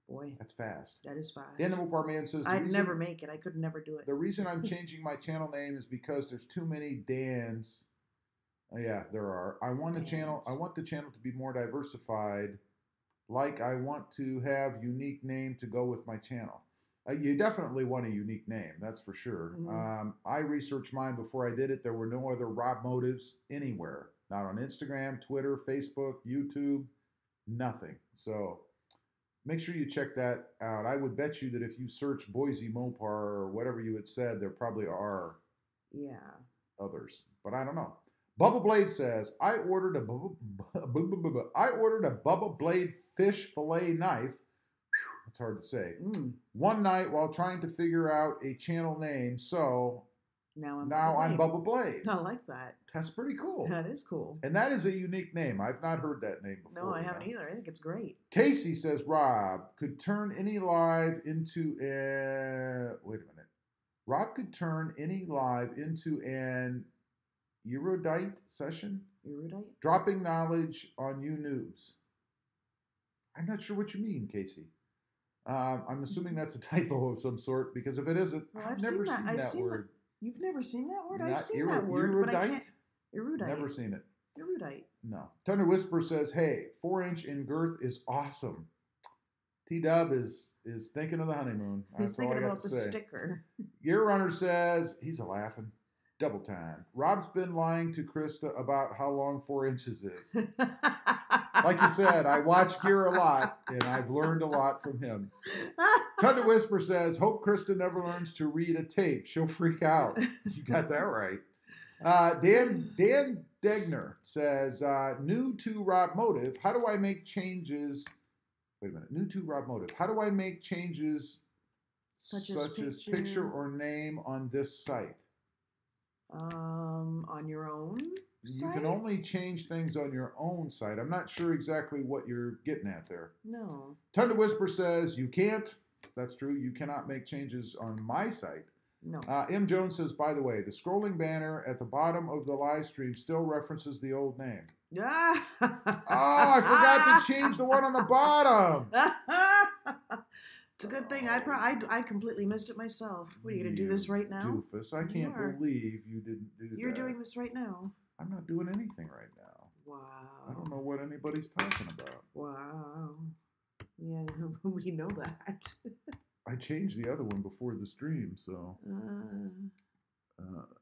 Boy. That's fast. That is fast. Dan the Mopar Man says, I'd never make it. I could never do it. The reason I'm changing my channel name is because there's too many Dans. Yeah, there are. I want the channel to be more diversified like I want to have unique name to go with my channel. You definitely want a unique name, that's for sure. Mhm. I researched mine before I did it. There were no other RobMotives anywhere. Not on Instagram, Twitter, Facebook, YouTube, nothing. So make sure you check that out. I would bet you that if you search Boise Mopar or whatever you had said, there probably are Yeah. others, but I don't know. Bubba Blade says, I ordered a Bubba Blade fish fillet knife. It's hard to say. One night while trying to figure out a channel name, so Now I'm Bubba Blade. I like that. That's pretty cool. That is cool. And that is a unique name. I've not heard that name before. No, I haven't either. I think it's great. Casey says, Rob could turn any live into a... Wait a minute. Rob could turn any live into an erudite session? Erudite? Dropping knowledge on you noobs. I'm not sure what you mean, Casey. I'm assuming that's a typo of some sort, because if it isn't, Well, I've never seen that word. You've never seen that word? I've Not seen that word, but I can't. Erudite? Erudite. Never seen it. Erudite. No. Thunder Whisper says, hey, 4-inch in girth is awesome. T-Dub is thinking of the honeymoon. He's That's all I thinking got about to the say. sticker. Gear Runner says, he's a laughing. Double time. Rob's been lying to Krista about how long 4 inches is. Like you said, I watch Gear a lot, and I've learned a lot from him. Thunder Whisper says, hope Krista never learns to read a tape. She'll freak out. You got that right. Dan Degner says, new to RobMotive, how do I make changes? Wait a minute. New to RobMotive. How do I make changes such as picture or name on this site? On your own You site? can only change things on your own site. I'm not sure exactly what you're getting at there. No. Thunder Whisper says, you can't. That's true. You cannot make changes on my site. No. M. Jones says, by the way, the scrolling banner at the bottom of the live stream still references the old name. Yeah. Oh, I forgot to change the one on the bottom. It's a good thing. I completely missed it myself. What, are you going to do this right now? Doofus. I can't believe you didn't do that. You're doing this right now. I'm not doing anything right now. Wow. I don't know what anybody's talking about. Wow. Yeah, we know that. I changed the other one before the stream, so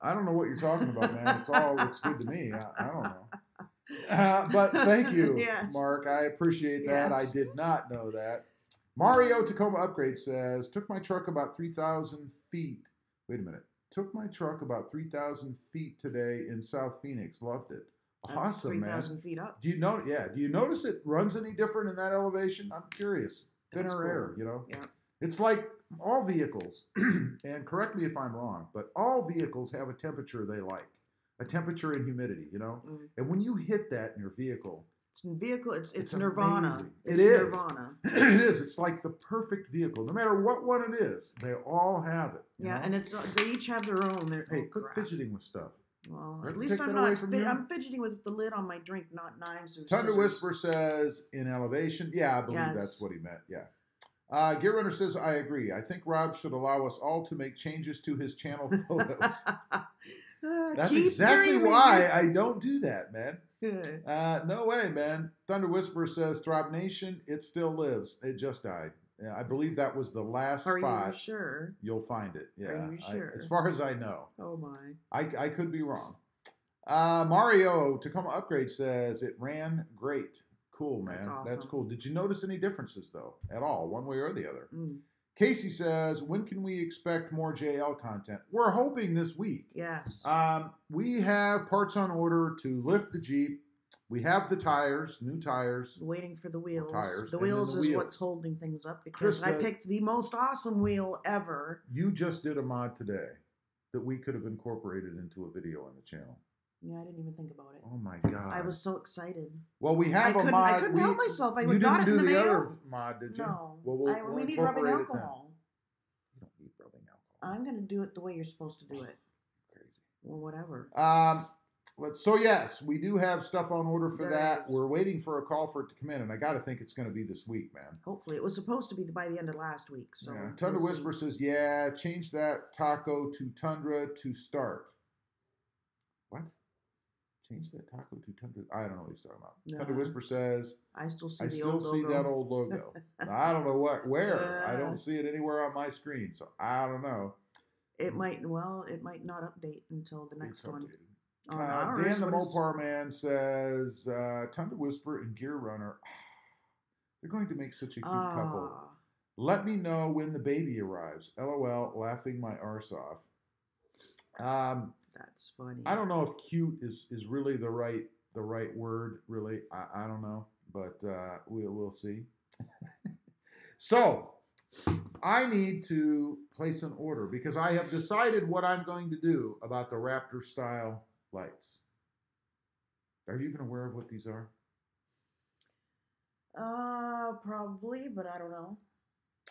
I don't know what you're talking about, man. It looks good to me. I don't know. But thank you, Yes. Mark. I appreciate that. Yes. I did not know that. Mario Tacoma Upgrade says, took my truck about 3,000 feet. Wait a minute. Took my truck about 3,000 feet today in South Phoenix. Loved it. That's Awesome, man. 3,000 feet up. Do you know? Yeah. Do you notice it runs any different in that elevation? I'm curious. Thinner That's cool. air, you know? Yeah. It's like all vehicles, and correct me if I'm wrong, but all vehicles have a temperature they like, a temperature and humidity, you know? Mm. And when you hit that in your vehicle, It's Nirvana. amazing. It's It is. Nirvana. It is. It's like the perfect vehicle. No matter what one it is, they all have it. you Yeah, know? and they each have their own. Hey, quit fidgeting with stuff. Well, Right, at to least take I'm that away not. from you? I'm fidgeting with the lid on my drink, not knives or Thunder scissors. Whisper says in elevation. Yeah, I believe Yes. that's what he meant. Yeah. Gear Runner says, I agree. I think Rob should allow us all to make changes to his channel photos. That's Keep exactly dreaming. why I don't do that, man. Yeah. No way, man. Thunder Whisperer says, ThrobbNation, it still lives. It just died. Yeah, I believe that was the last Are spot. you sure? You'll find it. Yeah. Are you sure? As far as I know. Oh my. I could be wrong. Mario Tacoma Upgrade says, it ran great. Cool, man. That's awesome. That's cool. Did you notice any differences, though, at all, one way or the other? Mm. Casey says, when can we expect more JL content? We're hoping this week. Yes. We have parts on order to lift the Jeep. We have the tires, new tires. Waiting for the wheels. Tires, The and then wheels the is wheels. what's holding things up because I Krista- picked the most awesome wheel ever. You just did a mod today that we could have incorporated into a video on the channel. Yeah, I didn't even think about it. Oh my God. I was so excited. Well, we have a mod. I couldn't help myself. I you got didn't it in do the the mail. other mod, did you? No. Well, we'll we need rubbing incorporate it then. alcohol. You don't need rubbing alcohol. I'm going to do it the way you're supposed to do it. Crazy. Well, whatever. So yes, we do have stuff on order for There that. is. We're waiting for a call for it to come in, and I got to think it's going to be this week, man. Hopefully. It was supposed to be by the end of last week. So Yeah. Tundra we'll see. Whisper says, yeah, change that taco to Tundra to start. What? Change that taco to Tender. I don't know what he's talking about. No. Tender Whisper says, I still see I the still old see logo. that old logo. I don't know where. I don't see it anywhere on my screen, so I don't know. It might not update until the next one. Dan the Mopar Man says, Tender Whisper and Gear Runner, they're going to make such a cute couple. Let me know when the baby arrives. LOL, laughing my arse off. That's funny. I don't know if cute is really the right word. Really, I don't know, but we'll see. So I need to place an order because I have decided what I'm going to do about the Raptor style lights. Are you even aware of what these are? Probably, but I don't know.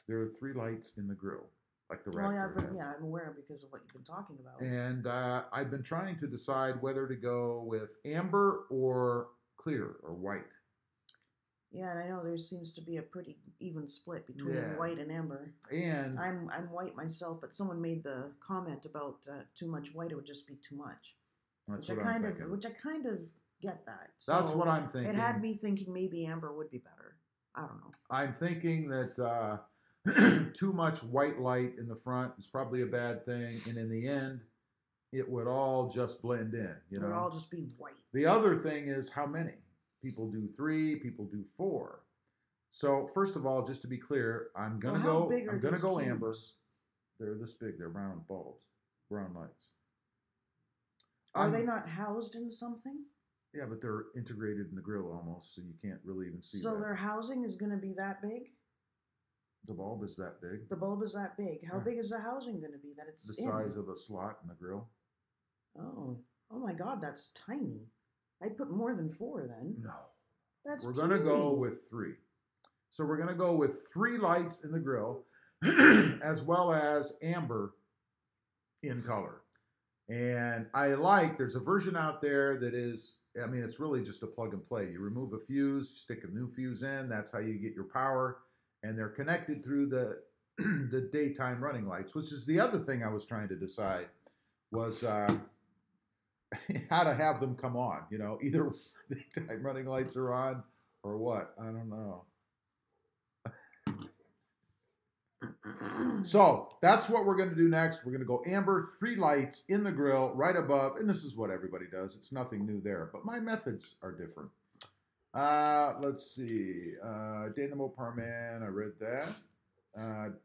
There are 3 lights in the grill, like the Raptor. Well, yeah, I'm aware because of what you've been talking about. And I've been trying to decide whether to go with amber or clear or white. Yeah, and I know there seems to be a pretty even split between white and amber. And I'm white myself, but someone made the comment about too much white; it would just be too much. That's what I'm thinking. Which I kind of get that. So that's what I'm thinking. It had me thinking maybe amber would be better. I don't know. I'm thinking that too much white light in the front is probably a bad thing, and in the end, it would all just blend in. It would all just be white. The other thing is how many. People do 3, people do 4. So first of all, just to be clear, I'm gonna go amber. They're this big. They're brown bulbs, brown lights. Are they not housed in something? Yeah, but they're integrated in the grill almost, so you can't really even see. So their housing is going to be that big? The bulb is that big. The bulb is that big. How big is the housing going to be that it's the size of a slot in the grill? Oh my God, that's tiny. I'd put more than 4 then. No. That's We're going to go with 3. So we're going to go with 3 lights in the grill as well as amber in color. And there's a version out there that is, it's really just a plug and play. You remove a fuse, you stick a new fuse in, that's how you get your power. And they're connected through the the daytime running lights, which is the other thing I was trying to decide was how to have them come on. Either daytime running lights are on or what. I don't know. So that's what we're going to do next. We're going to go amber, 3 lights in the grill right above. And this is what everybody does. It's nothing new there. But my methods are different. Let's see. Dan the Mopar Man, I read that.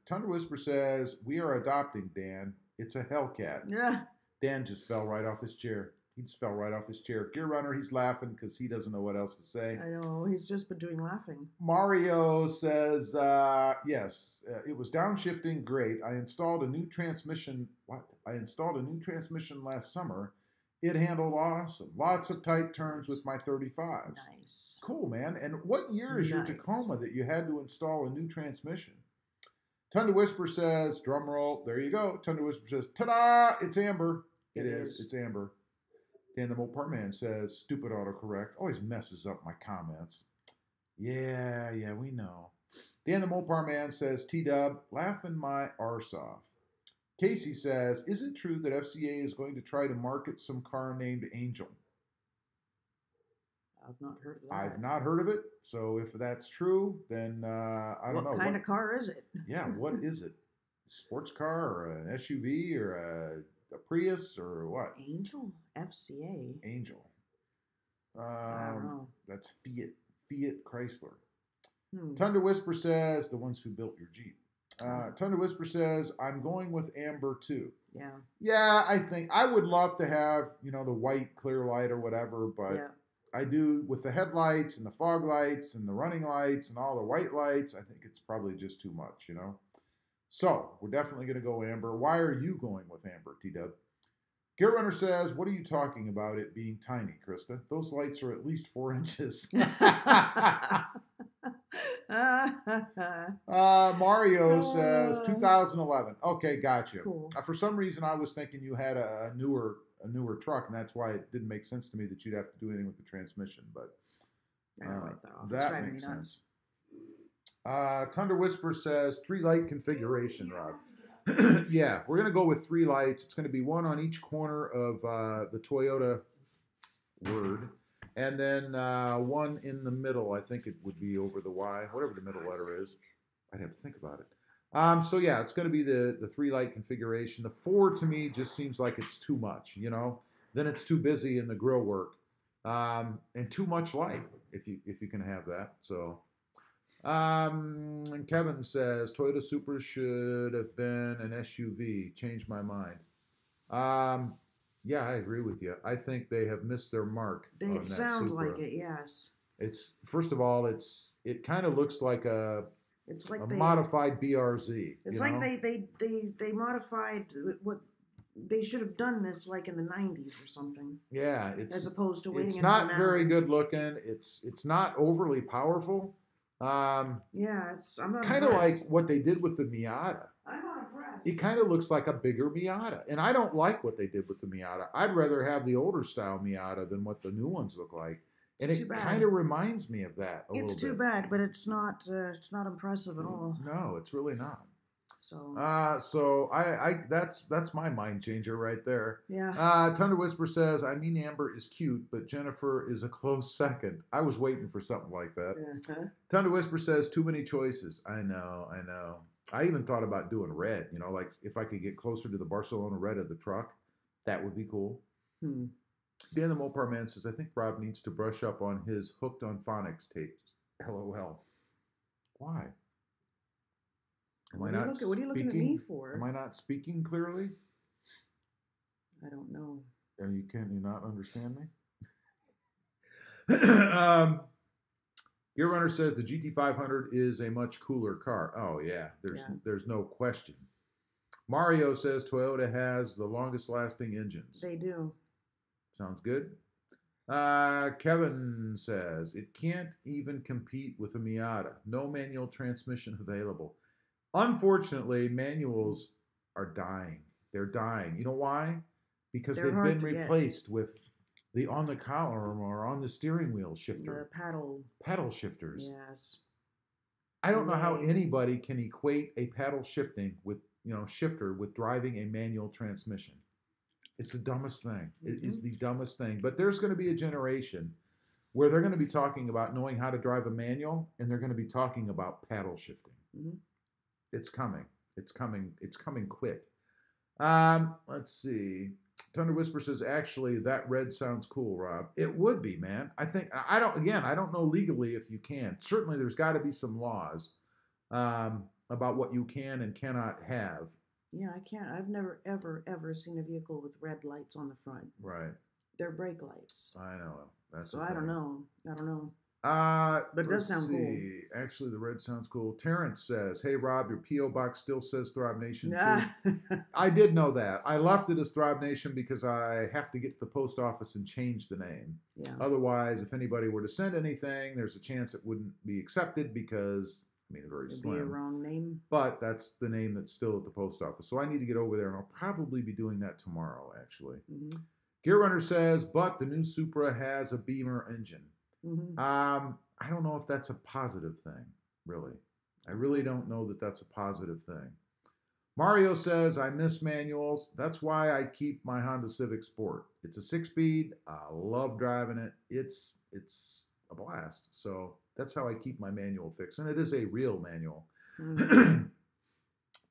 Thunder Whisper says, we are adopting Dan. It's a Hellcat. Yeah. Dan just fell right off his chair. He just fell right off his chair. Gear Runner, he's laughing because he doesn't know what else to say. I know. He's just been doing laughing. Mario says, yes, it was downshifting. Great. I installed a new transmission. What? I installed a new transmission last summer. It handled awesome. Lots of tight turns with my 35s. Nice. Cool, man. And what year is your Tacoma that you had to install a new transmission? Thunder Whisper says, drum roll. There you go. Thunder Whisper says, ta-da! It's amber. It is. It's amber. Dan the Mopar Man says, stupid autocorrect. Always messes up my comments. Yeah, we know. Dan the Mopar Man says, T-Dub, laughing my arse off. Casey says, is it true that FCA is going to try to market some car named Angel? I've not heard of that. I've not heard of it. So if that's true, then I don't know. What kind of car is it? Yeah, what is it? Sports car or an SUV or a Prius or what? Angel? FCA? Angel. I don't know. That's Fiat Chrysler. Thunder Whisper says, the ones who built your Jeep. Thunder Whisper says, I'm going with amber too. Yeah. Yeah, I think I would love to have, the white clear light or whatever, but I do with the headlights and the fog lights and the running lights and all the white lights. I think it's probably just too much, So we're definitely going to go amber. Why are you going with amber, T-Dub? Gear Runner says, what are you talking about it being tiny, Krista? Those lights are at least 4 inches. Mario says 2011. Okay, gotcha. Cool. For some reason, I was thinking you had a newer truck, and that's why it didn't make sense to me that you'd have to do anything with the transmission. But that makes sense. Thunder Whisper says 3 light configuration, Rob. Yeah, we're gonna go with 3 lights. It's gonna be 1 on each corner of the Toyota word. And then one in the middle, I think it would be over the Y, whatever the middle letter is. I'd have to think about it. So yeah, it's going to be the 3-light configuration. The 4 to me just seems like it's too much, you know. Then it's too busy in the grill work, and too much light if you can have that. So, and Kevin says Toyota Supra should have been an SUV. Changed my mind. Yeah, I agree with you. I think they have missed their mark on It that sounds Supra. like it, yes. It's first of all, it kind of looks like It's like a they modified BRZ. It's you like know? they modified what they should have done this like in the 90s or something. Yeah, as opposed to waiting it's until not now. very good looking. It's not overly powerful. Yeah, I'm not Kind of impressed. like what they did with the Miata. I'm not impressed. It kind of looks like a bigger Miata, and I don't like what they did with the Miata. I'd rather have the older style Miata than what the new ones look like, and It's too it bad. kind of reminds me of that a little It's too bit. bad, but it's not impressive at all. No, it's really not. So So that's my mind changer right there. yeah. Thunder Whisper says, I mean Amber is cute, but Jennifer is a close second. I was waiting for something like that. Uh-huh. Thunder Whisper says, too many choices. I know. I even thought about doing red, you know, like if I could get closer to the Barcelona red of the truck, that would be cool. Dan the Mopar Man says, I think Rob needs to brush up on his Hooked on Phonics tapes. LOL. Why? What are you looking at me for? Am I not speaking clearly? I don't know. Can you not understand me? Gear Runner says the GT500 is a much cooler car. Oh yeah, there's no question. Mario says Toyota has the longest lasting engines. They do. Sounds good. Kevin says it can't even compete with a Miata. No manual transmission available. Unfortunately, manuals are dying. They're dying. You know why? Because they've been replaced with the on the column or on the steering wheel shifter. The paddle shifters. Yes. I don't know how anybody can equate a paddle shifting with, shifter with driving a manual transmission. It's the dumbest thing. It is the dumbest thing. But there's going to be a generation where they're going to be talking about knowing how to drive a manual, and they're going to be talking about paddle shifting. It's coming. It's coming. It's coming quick. Let's see. Thunder Whisper says, actually, that red sounds cool, Rob. It would be, man. I don't know legally if you can. Certainly there's got to be some laws about what you can and cannot have. Yeah, I can't. I've never, ever seen a vehicle with red lights on the front. Right. They're brake lights. I know. So I don't know. But it does sound cool. Actually, the red sounds cool. Terrence says, hey, Rob, your P.O. box still says ThrobbNation too. I did know that. I left it as ThrobbNation because I have to get to the post office and change the name. Yeah. Otherwise, if anybody were to send anything, there's a chance it wouldn't be accepted because, very slim. It'd be a wrong name. But that's the name that's still at the post office. So I need to get over there, and I'll probably be doing that tomorrow, actually. Gear Runner says, but the new Supra has a Beamer engine. I don't know if that's a positive thing, really. I really don't know that that's a positive thing. Mario says, I miss manuals. That's why I keep my Honda Civic Sport. It's a 6-speed. I love driving it. It's a blast. So that's how I keep my manual fixed. And it is a real manual.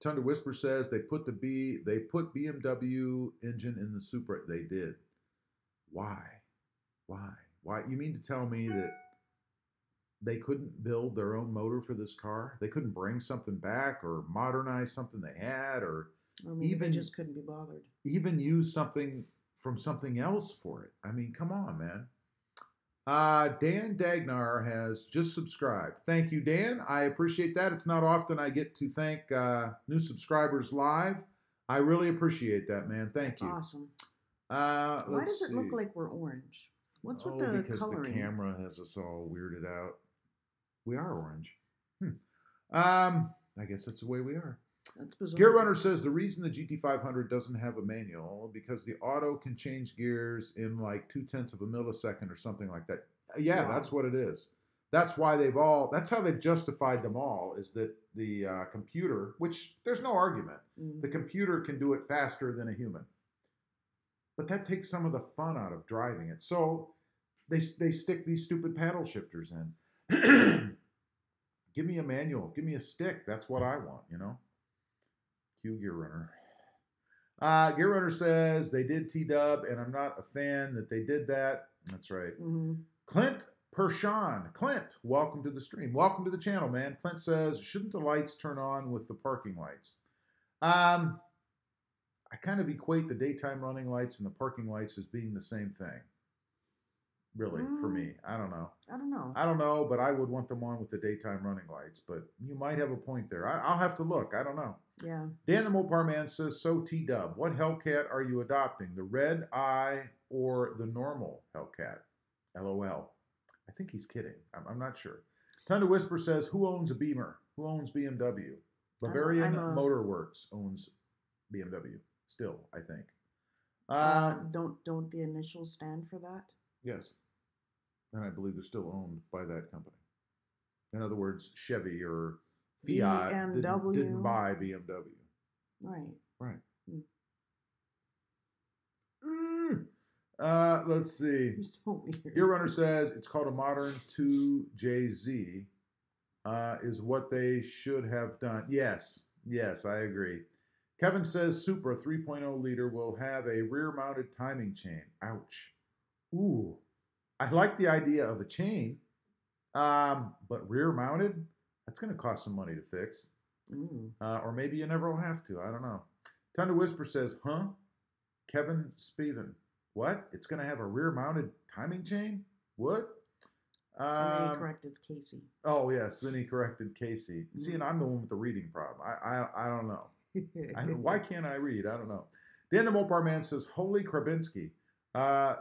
Thunder Whisper says they put BMW engine in the Supra. They did. Why? You mean to tell me that they couldn't build their own motor for this car? They couldn't bring something back or modernize something they had, or even they just couldn't be bothered. Even use something from something else for it. I mean, come on, man. Dan Dagnar has just subscribed. Thank you, Dan. I appreciate that. It's not often I get to thank new subscribers live. I really appreciate that, man. Thank you. Awesome. Why does it look like we're orange? What's with the because coloring? The camera has us all weirded out. We are orange. I guess that's the way we are. That's bizarre. Gear Runner says the reason the GT500 doesn't have a manual because the auto can change gears in like 0.2 of a millisecond or something like that. Yeah, wow. That's what it is. That's why that's how they've justified them all, is that the computer, which there's no argument, the computer can do it faster than a human. But that takes some of the fun out of driving it. So they stick these stupid paddle shifters in. Give me a manual. Give me a stick. That's what I want, you know? Cue Gear Runner. Gear Runner says they did T-Dub, and I'm not a fan that they did that. That's right. Mm-hmm. Clint Pershawn. Clint, welcome to the stream. Welcome to the channel, man. Clint says, shouldn't the lights turn on with the parking lights? I kind of equate the daytime running lights and the parking lights as being the same thing. Really, for me. I don't know. I don't know, but I would want them on with the daytime running lights. But you might have a point there. I'll have to look. I don't know. Yeah. Dan the Mopar Man says, so T-Dub, what Hellcat are you adopting? The Red Eye or the normal Hellcat? LOL. I think he's kidding. I'm not sure. Thunder Whisper says, who owns a Beamer? Who owns BMW? Bavarian Motorworks owns BMW. Still, I think. Don't the initials stand for that? Yes. And I believe they're still owned by that company. In other words, Chevy or Fiat didn't buy BMW. Right. Right. Mm. Let's see. You're so weird. Gear Runner says it's called a modern 2JZ. Is what they should have done. Yes, I agree. Kevin says Supra 3.0 liter will have a rear-mounted timing chain. Ouch. Ooh. I like the idea of a chain, but rear-mounted, that's going to cost some money to fix. Or maybe you never will have to. I don't know. Thunder Whisper says, huh? Kevin Spivin. What? It's going to have a rear-mounted timing chain? What? And then he corrected Casey. Oh, yes. Then he corrected Casey. See, and I'm the one with the reading problem. I don't know. Why can't I read? I don't know. Dan the Mopar Man says, holy Krabinsky.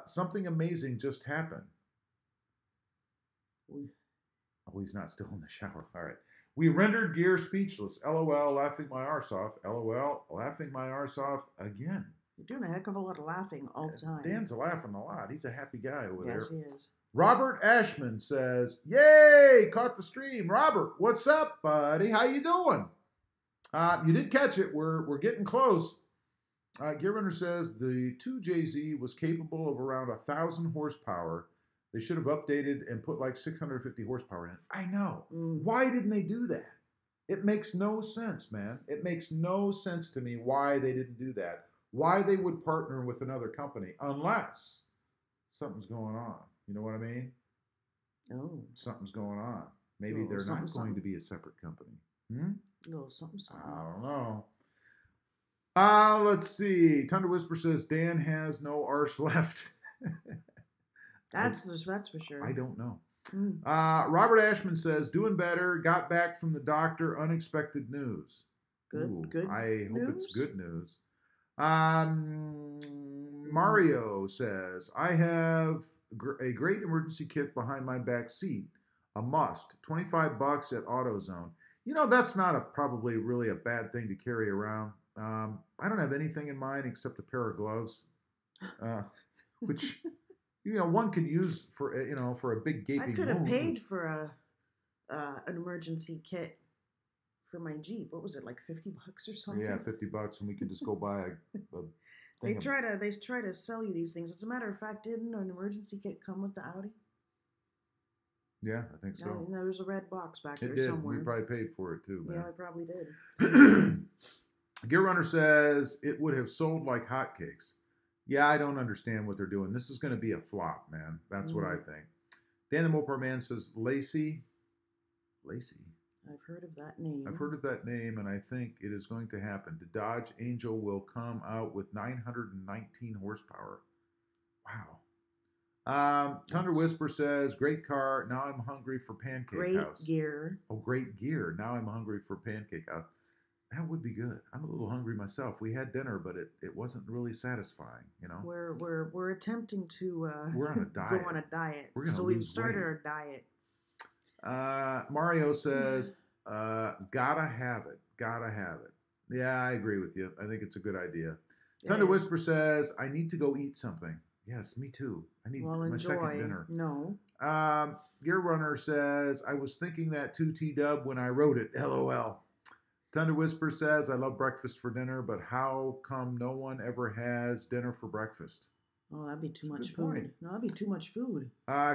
Something amazing just happened. Oh, he's not still in the shower. All right. We rendered Gear speechless. LOL, laughing my arse off. LOL, laughing my arse off again. You're doing a heck of a lot of laughing all the time. Dan's laughing a lot. He's a happy guy over there. Yes, he is. Robert Ashman says, yay, caught the stream. Robert, what's up, buddy? How you doing? You did catch it. We're getting close. Gear Runner says the 2JZ was capable of around 1,000 horsepower. They should have updated and put like 650 horsepower in it. I know. Why didn't they do that? It makes no sense, man. It makes no sense to me why they didn't do that. Why they would partner with another company unless something's going on. You know what I mean? Oh. Something's going on. Maybe they're not going to be a separate company. No, something. I don't know. Let's see. Thunder Whisper says Dan has no arse left. That's for sure. I don't know. Robert Ashman says doing better. Got back from the doctor. Unexpected news. Good. I hope it's good news. Mario says I have a great emergency kit behind my back seat. A must. $25 at AutoZone. You know, that's not probably really a bad thing to carry around. I don't have anything in mind except a pair of gloves, which, one could use for a big gaping wound. I could have paid for an emergency kit for my Jeep. What was it, like $50 or something? Yeah, $50, and we could just go buy a They try to sell you these things. As a matter of fact, didn't an emergency kit come with the Audi? Yeah, I think so. No, there was a red box back there somewhere. We probably paid for it too, man. Yeah, I probably did. Gear Runner says it would have sold like hotcakes. Yeah, I don't understand what they're doing. This is going to be a flop, man. That's what I think. Dan the Mopar Man says Lacey. I've heard of that name. I've heard of that name, and I think it is going to happen. The Dodge Angel will come out with 919 horsepower. Wow. Thunder Whisper says, great car. Now I'm hungry for Pancake House. Great gear. Oh, great gear. Now I'm hungry for Pancake House. That would be good. I'm a little hungry myself. We had dinner, but it wasn't really satisfying, We're attempting to we're on a diet. Go on a diet. So we've started our diet. Mario says, gotta have it. Gotta have it. Yeah, I agree with you. I think it's a good idea. Thunder Whisper says, I need to go eat something. Yes, me too. I need my second dinner. No. Gear Runner says, I was thinking that too, T-Dub, when I wrote it. LOL. Thunder Whisper says, I love breakfast for dinner, but how come no one ever has dinner for breakfast? Oh, that'd be too That's a much good point. food. No, that'd be too much food.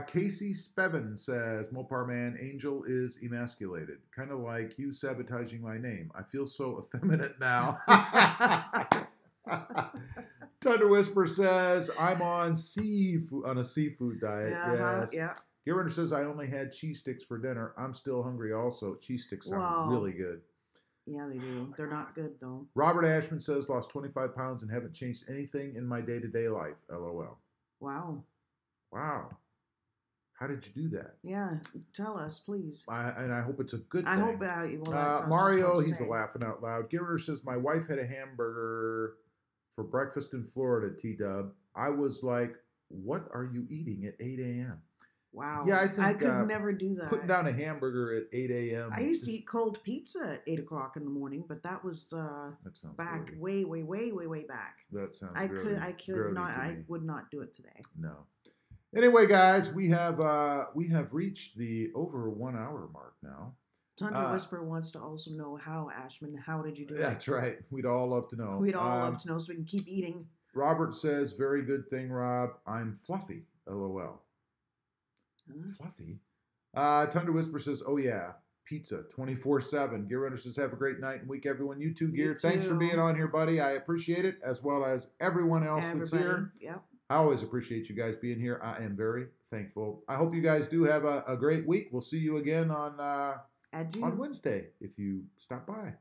Casey Spevin says, Mopar Man, Angel is emasculated. Kind of like you sabotaging my name. I feel so effeminate now. Thunder Whisper says, I'm on a seafood diet. Yes. Yeah. Gear Runner says, I only had cheese sticks for dinner. I'm still hungry also. Cheese sticks sound really good. Yeah, they do. They're not good, though. Robert Ashman says, lost 25 pounds and haven't changed anything in my day-to-day life. LOL. Wow. How did you do that? Yeah, tell us, please. And I hope it's a good thing. I hope Mario, he's laughing out loud. Gimmer says, my wife had a hamburger for breakfast in Florida, T-Dub. I was like, what are you eating at 8 a.m.? Wow. Yeah, I think I could never do that. Putting down a hamburger at 8 a.m. I used to eat cold pizza at 8 o'clock in the morning, but that was that back dirty. way back. That sounds I would not do it today. No. Anyway, guys, we have reached the over 1 hour mark now. Thunder Whisper wants to also know how did you do it? That's right. We'd all love to know. We'd all love to know so we can keep eating. Robert says, very good thing, Rob. I'm fluffy. LOL. Fluffy. Thunder Whisper says, oh yeah, pizza 24/7. Gear Runner says, have a great night and week, everyone. You too, Gear. Thanks for being on here, buddy. I appreciate it, as well as everyone else that's here. Yep. I always appreciate you guys being here. I am very thankful. I hope you guys do have a great week. We'll see you again on Wednesday if you stop by.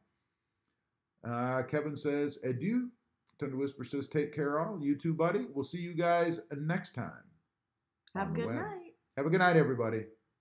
Kevin says, adieu. Thunder Whisper says, take care all. You too, buddy. We'll see you guys next time. Have a good night. Have a good night, everybody.